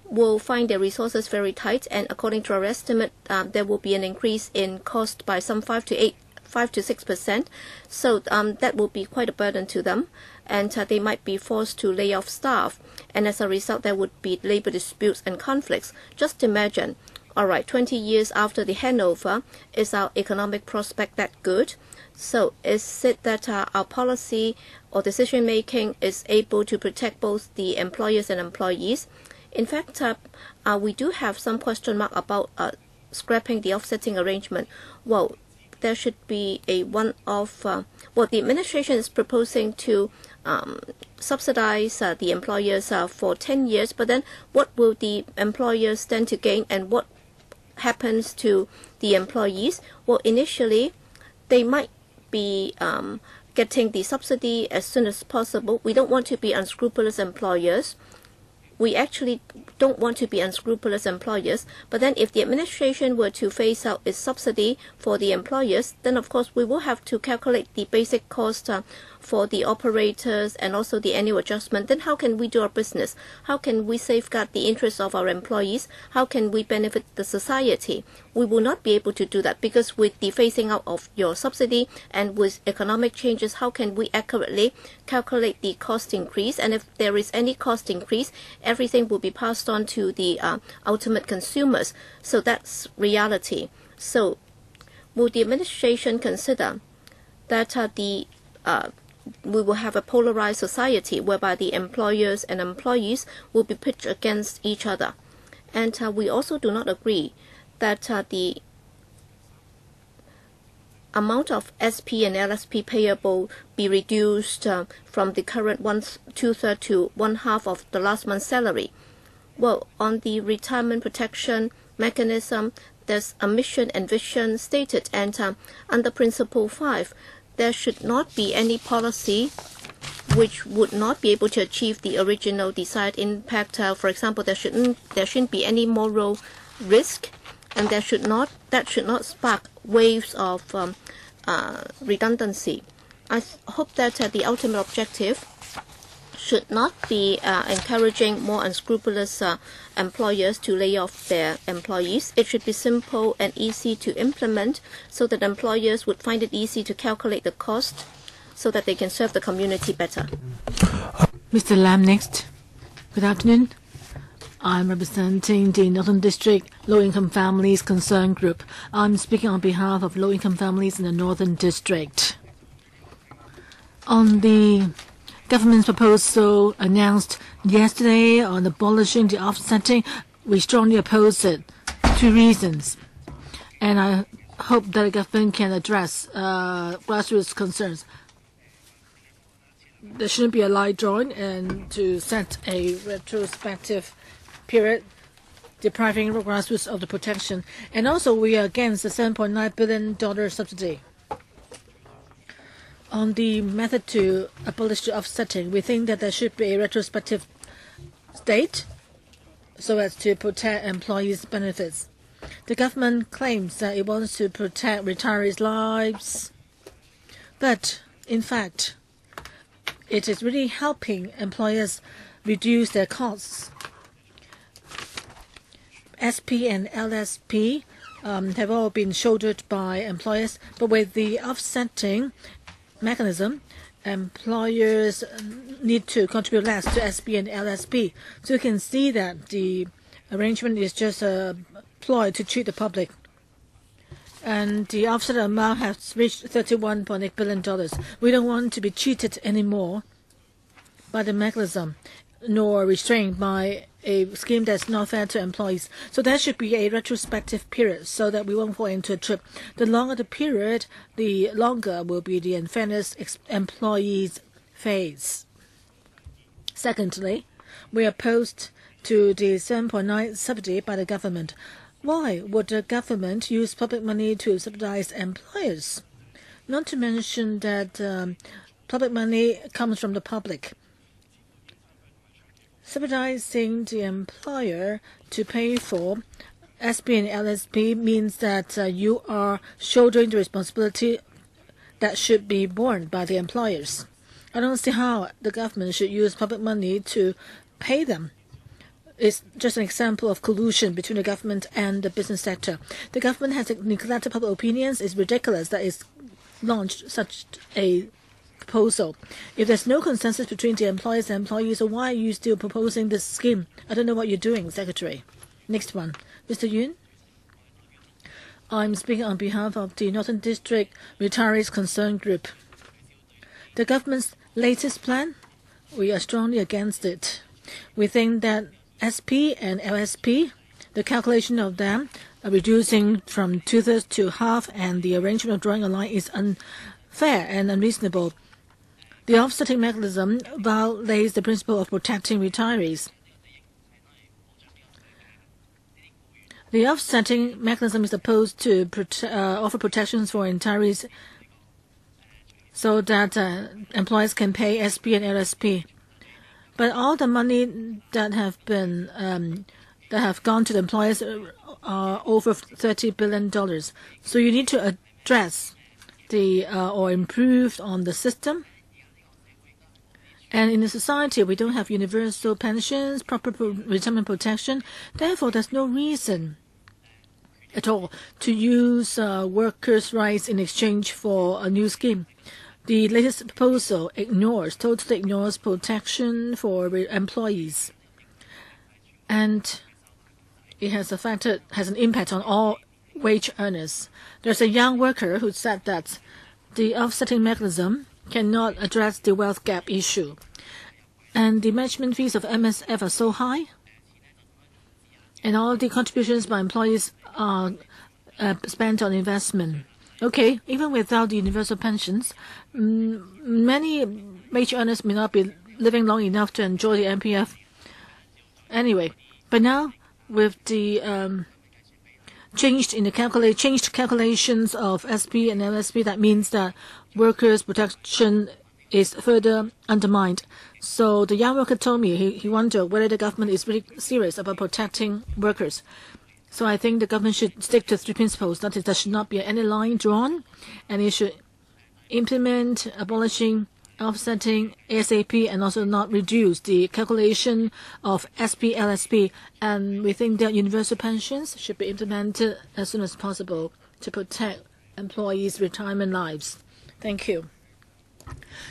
will find their resources very tight, and according to our estimate, there will be an increase in cost by some 5 to 6%. So that will be quite a burden to them, and they might be forced to lay off staff. And as a result, there would be labor disputes and conflicts. Just imagine, all right, 20 years after the handover, is our economic prospect that good? So is it that our policy or decision making is able to protect both the employers and employees? In fact, we do have some question mark about scrapping the offsetting arrangement. Well, there should be a one-off. The administration is proposing to subsidize the employers for 10 years, but then what will the employers stand to gain, and what happens to the employees? Well, initially, they might be getting the subsidy as soon as possible. We don't want to be unscrupulous employers. We actually don't want to be unscrupulous employers, but then if the administration were to phase out its subsidy for the employers, then of course we will have to calculate the basic cost for the operators and also the annual adjustment. Then how can we do our business? How can we safeguard the interests of our employees? How can we benefit the society? We will not be able to do that, because with the phasing out of your subsidy and with economic changes, how can we accurately calculate the cost increase? And if there is any cost increase, everything will be passed on to the ultimate consumers. So that's reality. So will the administration consider that we will have a polarized society whereby the employers and employees will be pitched against each other? And we also do not agree that the amount of SP and LSP payable be reduced from the current 2/3 to 1/2 of the last month's salary. Well, on the retirement protection mechanism, there's a mission and vision stated, and under Principle 5, there should not be any policy which would not be able to achieve the original desired impact. For example, there shouldn't be any moral risk, and that should not spark waves of redundancy. I hope that the ultimate objective should not be encouraging more unscrupulous employers to lay off their employees. It should be simple and easy to implement, so that employers would find it easy to calculate the cost, so that they can serve the community better. Mr. Lam next. Good afternoon. I'm representing the Northern District Low-Income Families Concern Group. I'm speaking on behalf of low-income families in the Northern District. On the government's proposal announced yesterday on abolishing the offsetting, we strongly oppose it. 2 reasons. And I hope that the government can address grassroots concerns. There shouldn't be a line drawn, and to set a retrospective period depriving grassroots of the protection. And also we are against the $7.9 billion subsidy. On the method to abolish the offsetting, we think that there should be a retrospective date so as to protect employees' benefits. The government claims that it wants to protect retirees' lives, but in fact, it is really helping employers reduce their costs. SP and LSP have all been shouldered by employers, but with the offsetting mechanism, employers need to contribute less to SP and LSP. So you can see that the arrangement is just a ploy to cheat the public. And the offset amount has reached $31.8 billion. We don't want to be cheated anymore by the mechanism, nor restrained by a scheme that's not fair to employees. So there should be a retrospective period so that we won't fall into a trap. The longer the period, the longer will be the unfairness employees face. Secondly, we are opposed to the 7.9 subsidy by the government. Why would the government use public money to subsidize employers? Not to mention that public money comes from the public. Subsidizing the employer to pay for SP and LSP means that you are shouldering the responsibility that should be borne by the employers. I don't see how the government should use public money to pay them. It's just an example of collusion between the government and the business sector. The government has neglected public opinions. It's ridiculous that it's launched such a proposal. If there's no consensus between the employers and employees, so why are you still proposing this scheme? I don't know what you're doing, Secretary. Next one. Mr. Yun? I'm speaking on behalf of the Northern District Retirees Concern Group. The government's latest plan, we are strongly against it. We think that SP and LSP, the calculation of them are reducing from 2/3 to half, and the arrangement of drawing a line is unfair and unreasonable. The offsetting mechanism violates the principle of protecting retirees. The offsetting mechanism is supposed to offer protections for retirees so that employers can pay SP and LSP. But all the money that have gone to the employers are over $30 billion. So you need to address or improve on the system. And in the society, we don't have universal pensions, proper retirement protection. Therefore, there's no reason at all to use workers' rights in exchange for a new scheme. The latest proposal totally ignores protection for employees. And it has an impact on all wage earners. There's a young worker who said that the offsetting mechanism cannot address the wealth gap issue. And the management fees of MSF are so high. And all the contributions by employees are spent on investment. Okay, even without the universal pensions, many wage earners may not be living long enough to enjoy the MPF. Anyway, but now with the changed calculations of SP and LSP, that means that workers' protection is further undermined. So the young worker told me he wondered whether the government is really serious about protecting workers. So I think the government should stick to 3 principles. That is, there should not be any line drawn, and it should implement abolishing, offsetting ASAP, and also not reduce the calculation of SP, LSP. And we think that universal pensions should be implemented as soon as possible to protect employees' retirement lives. Thank you.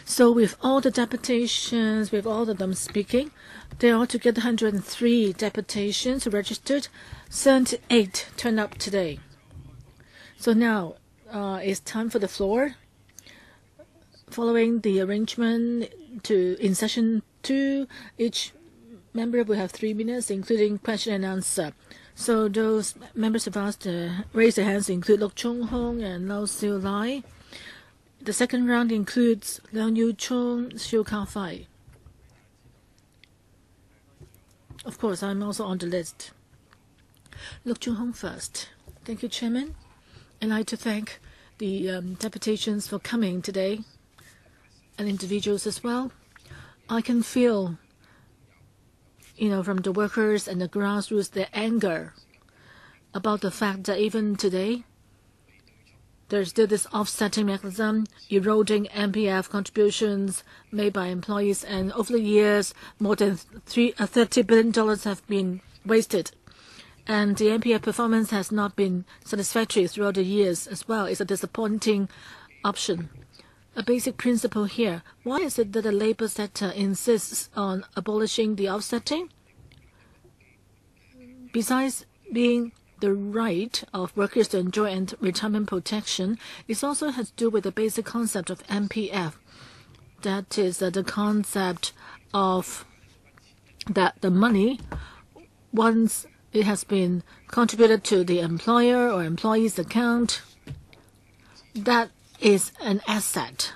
So with all the deputations, with all of them speaking, there are altogether 103 deputations registered. 78 turned up today. So now it's time for the floor. Following the arrangement in session 2, each member will have 3 minutes, including question and answer. So those members have asked to raise their hands include Luk Chung Hong and Lau Siu Lai. The second round includes Leung Yu Chung, Xiu Ka Fai. Of course, I'm also on the list. Luk Chung Hong first. Thank you, Chairman. I'd like to thank the deputations for coming today, and individuals as well. I can feel, from the workers and the grassroots, their anger about the fact that even today, there's still this offsetting mechanism, eroding MPF contributions made by employees, and over the years, more than $30 billion have been wasted. And the MPF performance has not been satisfactory throughout the years as well. It's a disappointing option. A basic principle here. Why is it that the labor sector insists on abolishing the offsetting? Besides being the right of workers to enjoy retirement protection, it also has to do with the basic concept of MPF. That is the concept of that the money, once it has been contributed to the employer or employee's account, that is an asset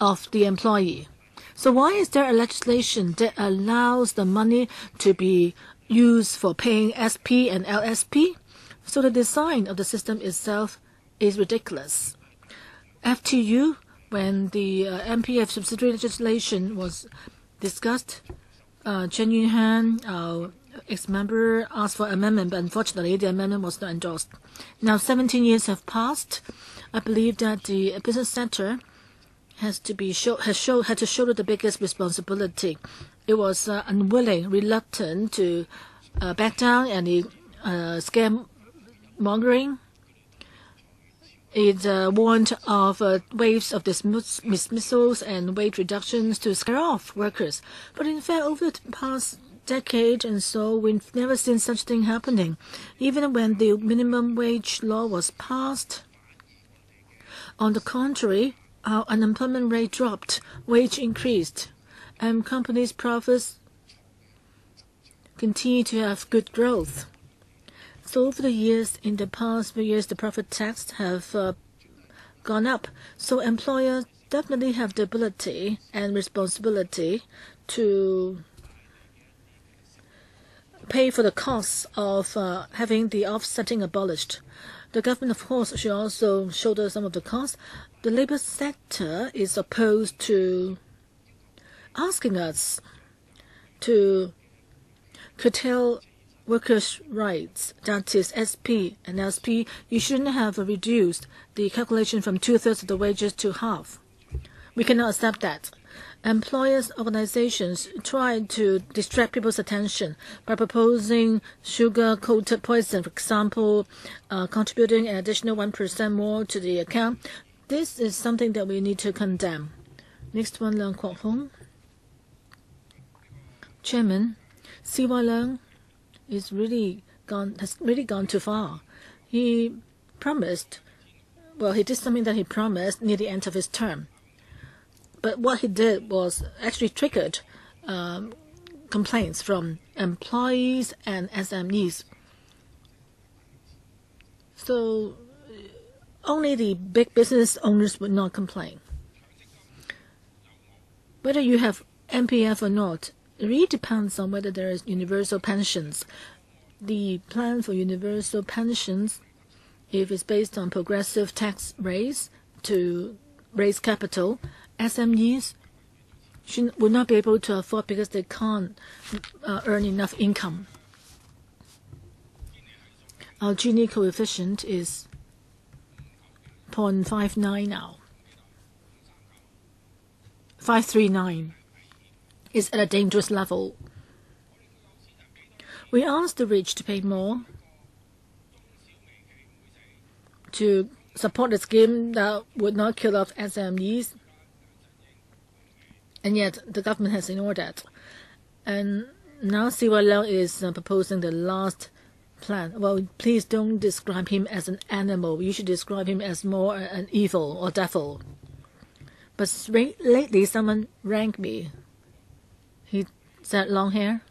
of the employee. So why is there a legislation that allows the money to be used for paying SP and LSP? So the design of the system itself is ridiculous. FTU, when the MPF subsidiary legislation was discussed, Chen Yunhan, our ex-member asked for amendment, but unfortunately the amendment was not endorsed. Now 17 years have passed. I believe that the business sector had to shoulder the biggest responsibility. It was unwilling, reluctant to back down any scaremongering. It warned of waves of dismissals and wage reductions to scare off workers. But in fact, over the past decade and so, we've never seen such thing happening. Even when the minimum wage law was passed, on the contrary, our unemployment rate dropped, wage increased, and companies' profits continue to have good growth. So over the years, in the past few years, the profit tax have gone up. So employers definitely have the ability and responsibility to pay for the costs of having the offsetting abolished. The government, of course, should also shoulder some of the costs. The labor sector is opposed to asking us to curtail workers' rights, that is SP and SP. You shouldn't have reduced the calculation from 2/3 of the wages to half. We cannot accept that. Employers' organizations try to distract people's attention by proposing sugar-coated poison, for example, contributing an additional 1% more to the account. This is something that we need to condemn. Next one, Leung Kwok Hong. Chairman, C.Y. Leung has really gone too far. He did something that he promised near the end of his term. But what he did was actually triggered complaints from employees and SMEs. So only the big business owners would not complain. Whether you have MPF or not, it really depends on whether there is universal pensions. The plan for universal pensions, if it's based on progressive tax raise to raise capital, SMEs would not be able to afford because they can't earn enough income. Our Gini coefficient is 0.59 now. 539 is at a dangerous level. We asked the rich to pay more to support a scheme that would not kill off SMEs, and yet the government has ignored that. And now C.Y. Leung is proposing the last plan. Well, please don't describe him as an animal. You should describe him as more an evil or devil. But lately someone rang me. He said, long hair?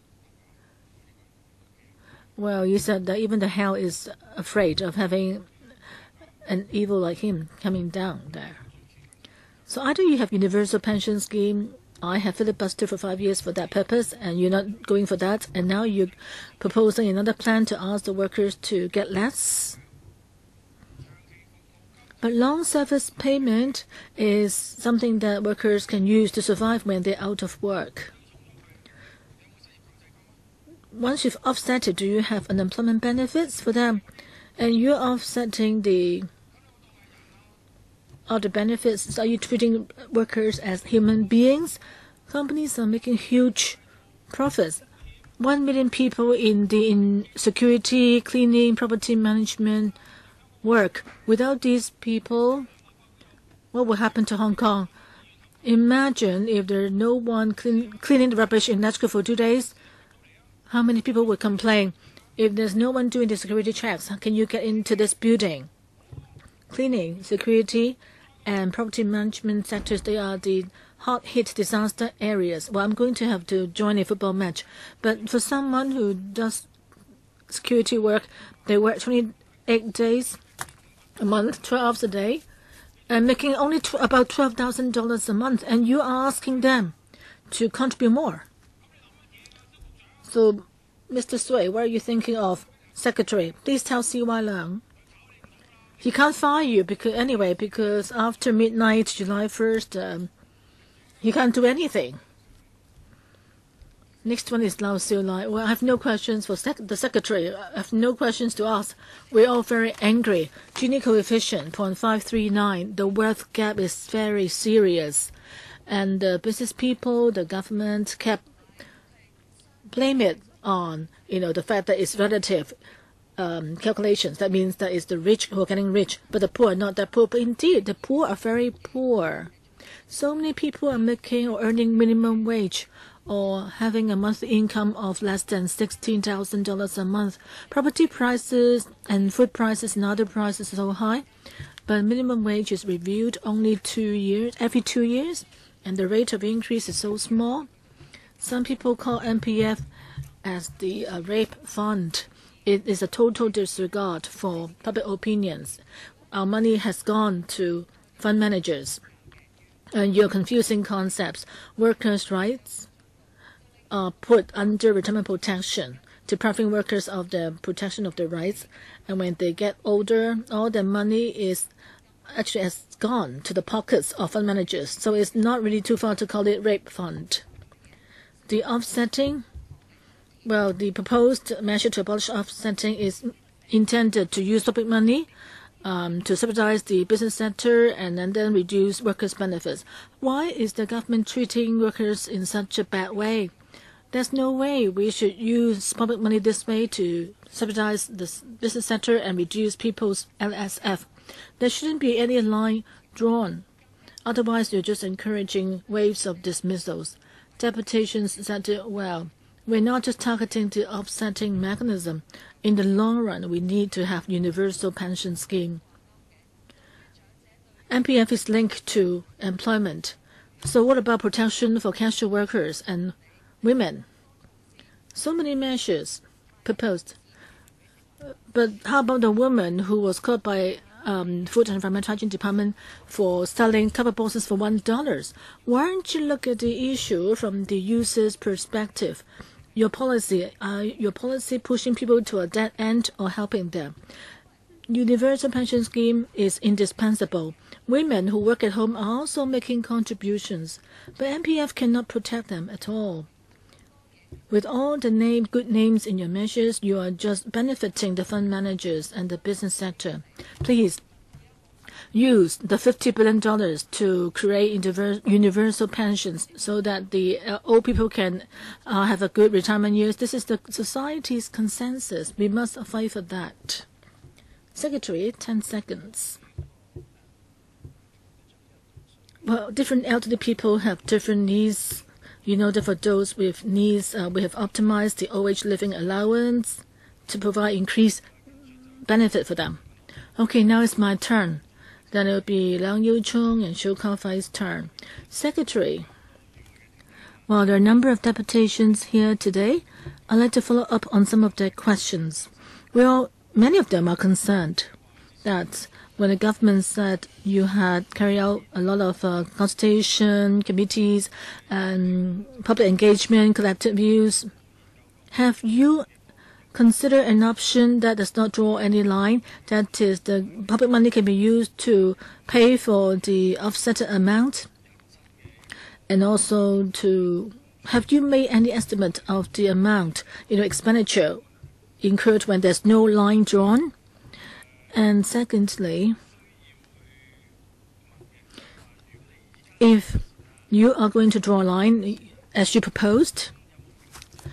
Well, you said that even the hell is afraid of having an evil like him coming down there. So either you have universal pension scheme, I have filibustered for 5 years for that purpose, and you're not going for that, and now you're proposing another plan to ask the workers to get less. But long service payment is something that workers can use to survive when they're out of work. Once you've offset it, do you have unemployment benefits for them? And you're offsetting the other benefits. Are you treating workers as human beings? Companies are making huge profits. 1 million people in security, cleaning, property management work. Without these people, what will happen to Hong Kong? Imagine if there's no one cleaning the rubbish in Electrical for 2 days. How many people would complain? If there's no one doing the security checks, how can you get into this building? Cleaning, security, and property management sectors, they are the hot-hit disaster areas. Well, I'm going to have to join a football match. But for someone who does security work, they work 28 days a month, 12 hours a day, and making only about $12,000 a month. And you are asking them to contribute more. So, Mr. Sui, what are you thinking of? Secretary, please tell C.Y. Leung. He can't fire you because after midnight, July 1st, he can't do anything. Next one is Lau Siu Lai. Well, I have no questions for the secretary. I have no questions to ask. We're all very angry. Gini coefficient 0.539. The wealth gap is very serious. And the business people, the government kept blame it on, the fact that it's relative calculations. That means that it's the rich who are getting rich, but the poor are not that poor. But indeed, the poor are very poor. So many people are making or earning minimum wage or having a monthly income of less than $16,000 a month. Property prices and food prices and other prices are so high, but minimum wage is reviewed only every 2 years, and the rate of increase is so small. Some people call MPF as the rape fund. It is a total disregard for public opinions. Our money has gone to fund managers. And you're confusing concepts. Workers' rights are put under retirement protection, depriving workers of the protection of their rights. And when they get older, all their money has gone to the pockets of fund managers. So it's not really too far to call it rape fund. The offsetting, well, the proposed measure to abolish offsetting is intended to use public money to subsidize the business sector and then reduce workers' benefits. Why is the government treating workers in such a bad way? There's no way we should use public money this way to subsidize the business sector and reduce people's LSF. There shouldn't be any line drawn. Otherwise, you're just encouraging waves of dismissals. Deputations said, well, we're not just targeting the offsetting mechanism. In the long run, we need to have universal pension scheme. MPF is linked to employment. So what about protection for casual workers and women? So many measures proposed. But how about the woman who was caught by Food and Environmental Hygiene Department for selling cover boxes for $1? Why don't you look at the issue from the user's perspective? Your policy pushing people to a dead end or helping them? Universal pension scheme is indispensable. Women who work at home are also making contributions, but MPF cannot protect them at all. With all the good names in your measures, you are just benefiting the fund managers and the business sector. Please use the $50 billion to create universal pensions so that the old people can have a good retirement years. This is the society's consensus. We must fight for that. Secretary, 10 seconds. Well, different elderly people have different needs. That for those with needs, we have optimized the old age living allowance to provide increased benefit for them. Okay, now it's my turn. Then it will be Liang Yu-chung and Shou Kao-fai's turn. Secretary, well, there are a number of deputations here today. I'd like to follow up on some of their questions. Many of them are concerned that when the government said you had carried out a lot of consultation committees and public engagement, collective views, have you considered an option that does not draw any line, that is, the public money can be used to pay for the offset amount? And also, have you made any estimate of the amount, expenditure incurred when there's no line drawn? And secondly, if you are going to draw a line as you proposed,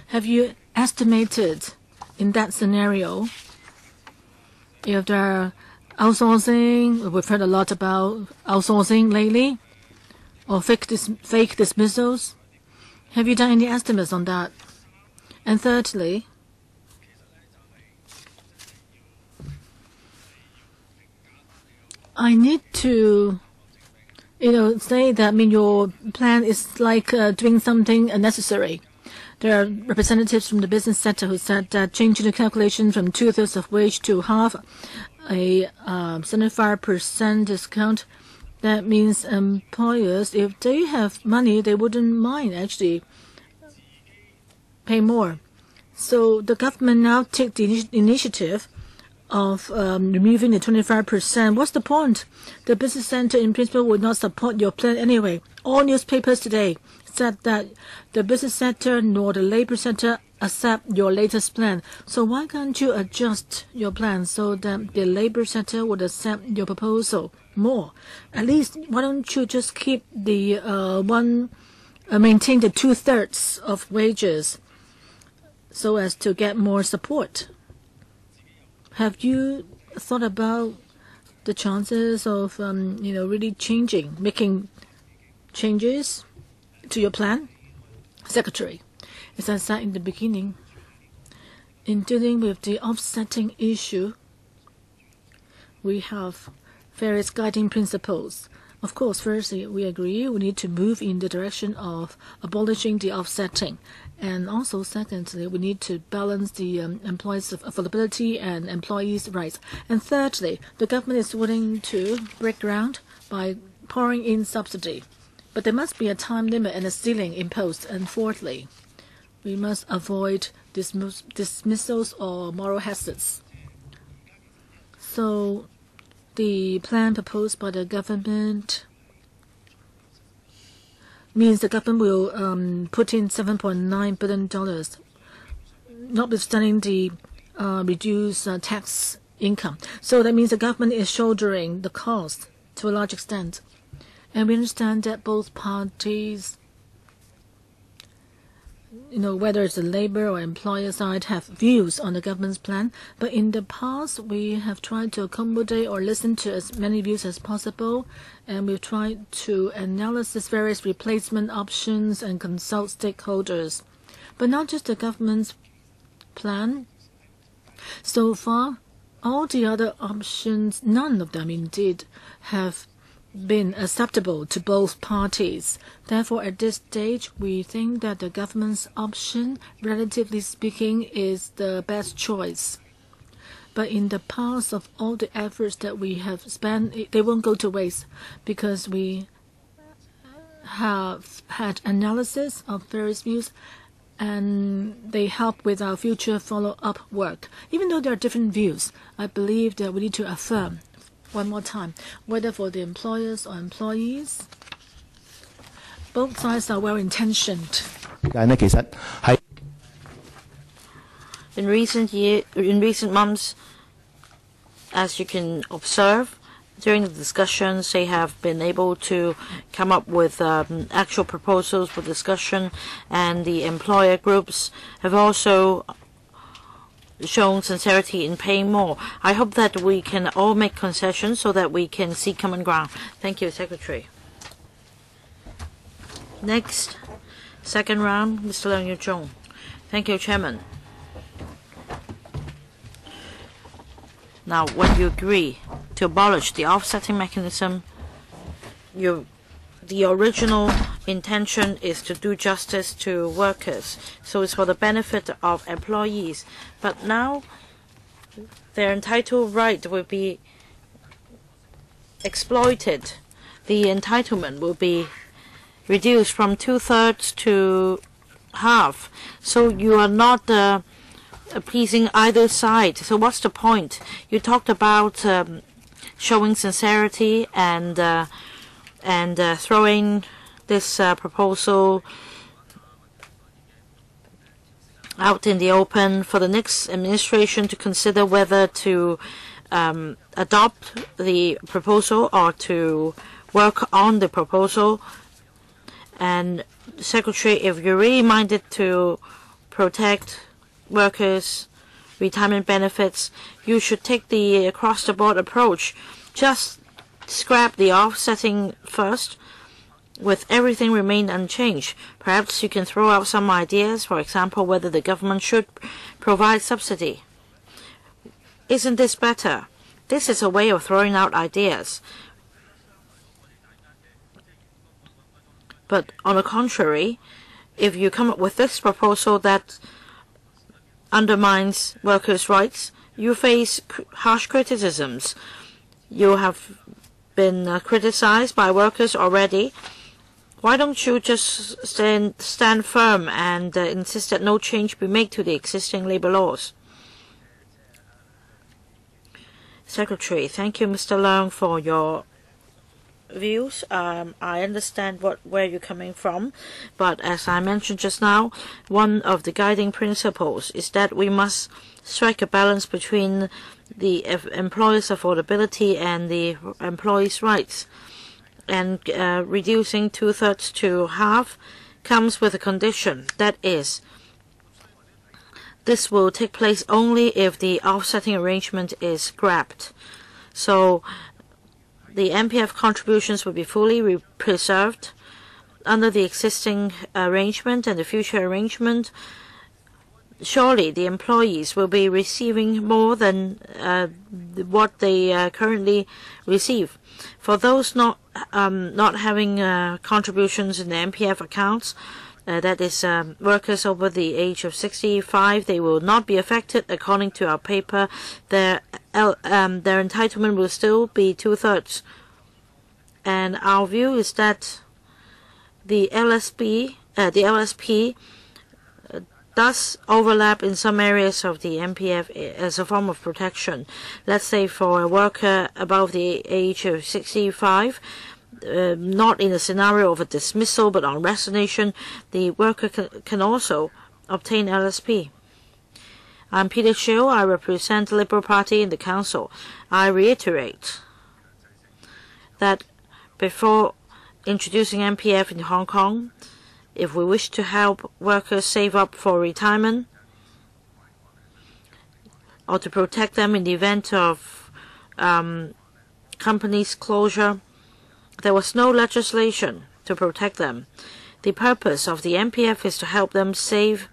have you estimated in that scenario if there are outsourcing? We've heard a lot about outsourcing lately, or fake dismissals. Have you done any estimates on that? And thirdly, I need to, say that your plan is like doing something unnecessary. There are representatives from the business sector who said that changing the calculation from 2/3 of wage to half, a 75% discount, that means employers, if they have money, they wouldn't mind actually pay more. So the government now take the initiative of removing the 25%. What's the point? The business center in principle would not support your plan anyway. All newspapers today said that the business sector nor the labor sector accept your latest plan. So why can't you adjust your plan so that the labor sector would accept your proposal more? At least, why don't you just keep the maintain the 2/3 of wages so as to get more support? Have you thought about the chances of really making changes to your plan? Secretary, as I said in the beginning, in dealing with the offsetting issue, we have various guiding principles. Of course, firstly, we agree we need to move in the direction of abolishing the offsetting. And also, secondly, we need to balance the employees' affordability and employees' rights. And thirdly, the government is willing to break ground by pouring in subsidy. But there must be a time limit and a ceiling imposed. And fourthly, we must avoid dismissals or moral hazards. So the plan proposed by the government means the government will put in $7.9 billion, notwithstanding the reduced tax income. So that means the government is shouldering the cost to a large extent. And we understand that both parties, whether it's the labor or employer side, have views on the government's plan. But in the past, we have tried to accommodate or listen to as many views as possible, and we've tried to analyze various replacement options and consult stakeholders. But not just the government's plan. So far, all the other options, none of them indeed, have been acceptable to both parties. Therefore, at this stage, we think that the government's option, relatively speaking, is the best choice. But in the past of all the efforts that we have spent, they won't go to waste, because we have had analysis of various views, and they help with our future follow-up work. Even though there are different views, I believe that we need to affirm one more time, whether for the employers or employees, both sides are well-intentioned. In recent months, as you can observe, during the discussions, they have been able to come up with actual proposals for discussion, and the employer groups have also shown sincerity in paying more. I hope that we can all make concessions so that we can see common ground. Thank you, Secretary. Next, second round, Mr. Leung Yu-chung. Thank you, Chairman. Now, when you agree to abolish the offsetting mechanism, the original intention is to do justice to workers, so it's for the benefit of employees. But now their entitled right will be exploited. The entitlement will be reduced from 2/3 to half. So you are not appeasing either side. So what's the point? You talked about showing sincerity and throwing this proposal out in the open for the next administration to consider whether to adopt the proposal or to work on the proposal. And Secretary, if you're really minded to protect workers' retirement benefits, you should take the across-the-board approach. Just scrap the offsetting first, with everything remain unchanged. Perhaps you can throw out some ideas, for example, whether the government should provide subsidy. Isn't this better? This is a way of throwing out ideas. But on the contrary, if you come up with this proposal that undermines workers' rights, you face harsh criticisms. You have been criticized by workers already. Why don't you just stand firm and insist that no change be made to the existing labor laws? Secretary, thank you, Mr. Leung, for your views. I understand where you're coming from, but as I mentioned just now, one of the guiding principles is that we must strike a balance between the employer's affordability and the employee's rights. And reducing 2/3 to half comes with a condition, that is, this will take place only if the offsetting arrangement is scrapped. So the MPF contributions will be fully preserved under the existing arrangement and the future arrangement. Surely the employees will be receiving more than what they currently receive. For those not having contributions in the MPF accounts, that is workers over the age of 65, they will not be affected. According to our paper, their entitlement will still be 2/3. And our view is that the LSP does overlap in some areas of the MPF as a form of protection. Let's say for a worker above the age of 65, not in a scenario of a dismissal but on resignation, the worker can also obtain LSP. I'm Peter Shiu. I represent the Liberal Party in the Council. I reiterate that before introducing MPF in Hong Kong, if we wish to help workers save up for retirement or to protect them in the event of companies' closure, there was no legislation to protect them. The purpose of the MPF is to help them save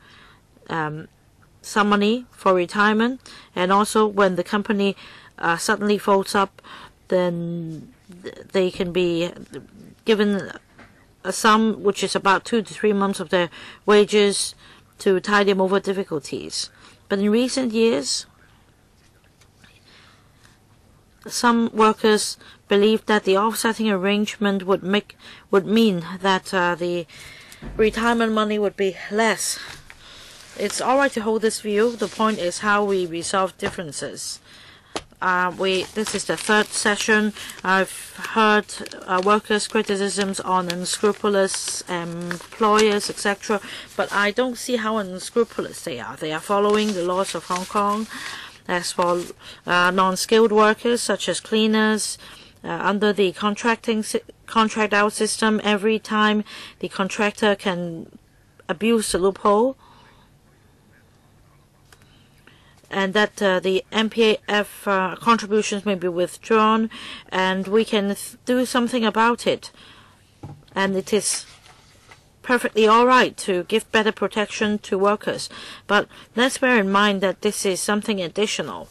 some money for retirement, and also when the company suddenly folds up, then they can be given a sum which is about 2 to 3 months of their wages to tide them over difficulties. But in recent years, some workers believed that the offsetting arrangement would mean that the retirement money would be less. It's all right to hold this view. The point is how we resolve differences. This is the third session. I've heard workers' criticisms on unscrupulous employers, etc. But I don't see how unscrupulous they are. They are following the laws of Hong Kong. As for non-skilled workers, such as cleaners, under the contract-out system, every time the contractor can abuse the loophole, and that the MPF contributions may be withdrawn, and we can do something about it. And it is perfectly all right to give better protection to workers. But let's bear in mind that this is something additional.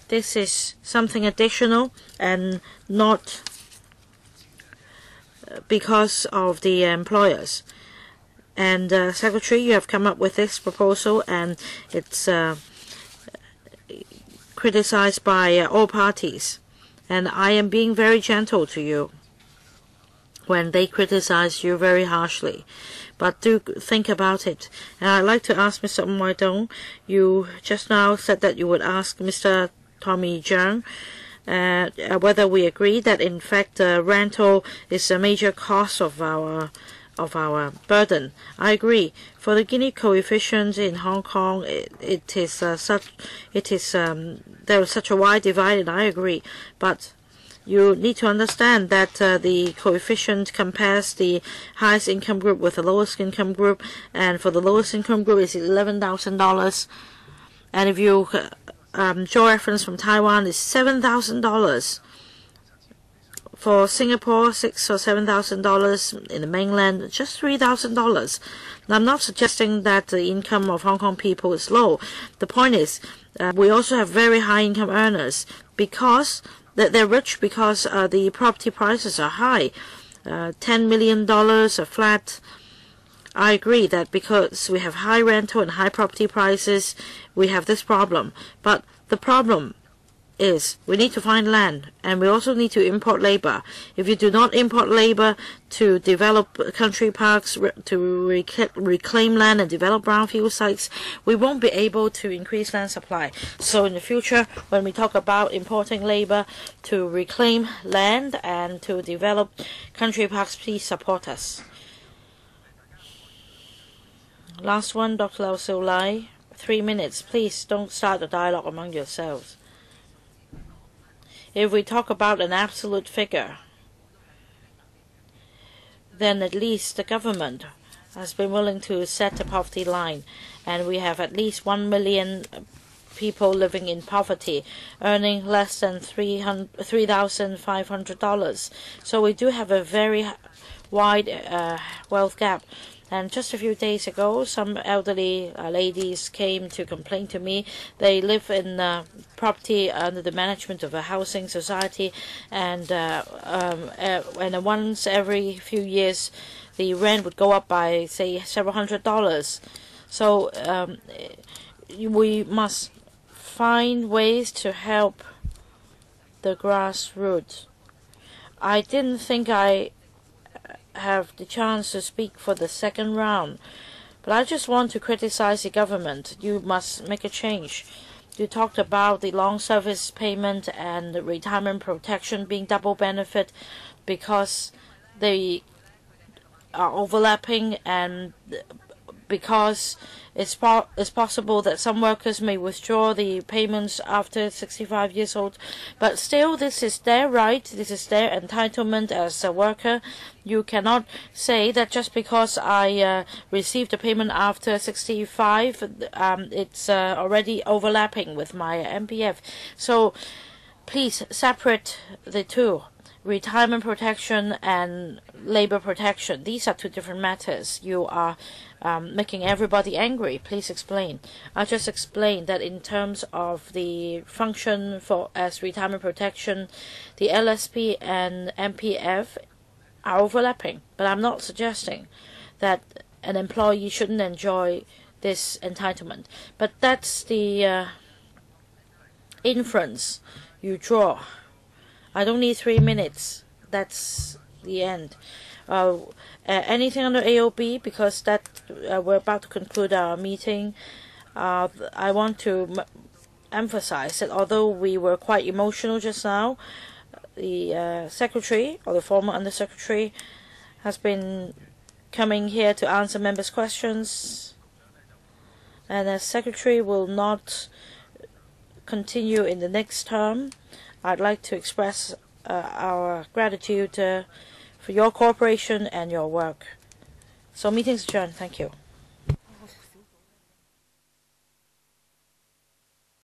This is something additional and not because of the employers. And Secretary, you have come up with this proposal, and it's criticized by all parties. And I am being very gentle to you when they criticize you very harshly. But do think about it. And I'd like to ask Mr. Ng Dong, you just now said that you would ask Mr. Tommy Cheung whether we agree that in fact rental is a major cost of our burden. I agree. For the Gini coefficient in Hong Kong, there is such a wide divide, and I agree. But you need to understand that the coefficient compares the highest income group with the lowest income group, and for the lowest income group it's $11,000, and if you draw reference from Taiwan, it's $7,000. For Singapore, $6,000 or $7,000. In the mainland, just $3,000. Now, I'm not suggesting that the income of Hong Kong people is low. The point is, we also have very high income earners because they're rich because the property prices are high. $10 million a flat. I agree that because we have high rental and high property prices, we have this problem. But the problem is we need to find land, and we also need to import labor. If you do not import labor to develop country parks, to reclaim land and develop brownfield sites, we won't be able to increase land supply. So in the future, when we talk about importing labor to reclaim land and to develop country parks, please support us. Last one, Dr. Lau Siu Lai, 3 minutes. Please don't start a dialogue among yourselves. If we talk about an absolute figure, then at least the government has been willing to set the poverty line, and we have at least 1 million people living in poverty, earning less than $3,500. So we do have a very wide wealth gap. And just a few days ago, some elderly ladies came to complain to me. They live in property under the management of a housing society, and once every few years, the rent would go up by, say, several $100s. So we must find ways to help the grassroots. I didn't think I have the chance to speak for the second round, but I just want to criticize the government. You must make a change. You talked about the long service payment and the retirement protection being double benefit because they are overlapping, and because it's possible that some workers may withdraw the payments after 65 years old. But still, this is their right, this is their entitlement as a worker. You cannot say that just because I received the payment after 65, it's already overlapping with my MPF. So please separate the two. Retirement protection and labor protection. These are two different matters. You are making everybody angry. Please explain. I'll just explain that in terms of the function as retirement protection, the LSP and MPF are overlapping. But I'm not suggesting that an employee shouldn't enjoy this entitlement. But that's the inference you draw. I don't need 3 minutes. That's the end. Anything under AOB, because that we're about to conclude our meeting. I want to emphasize that although we were quite emotional just now, the secretary or the former undersecretary has been coming here to answer members' questions, and as secretary will not continue in the next term. I'd like to express our gratitude for your cooperation and your work. So meeting's adjourned. Thank you.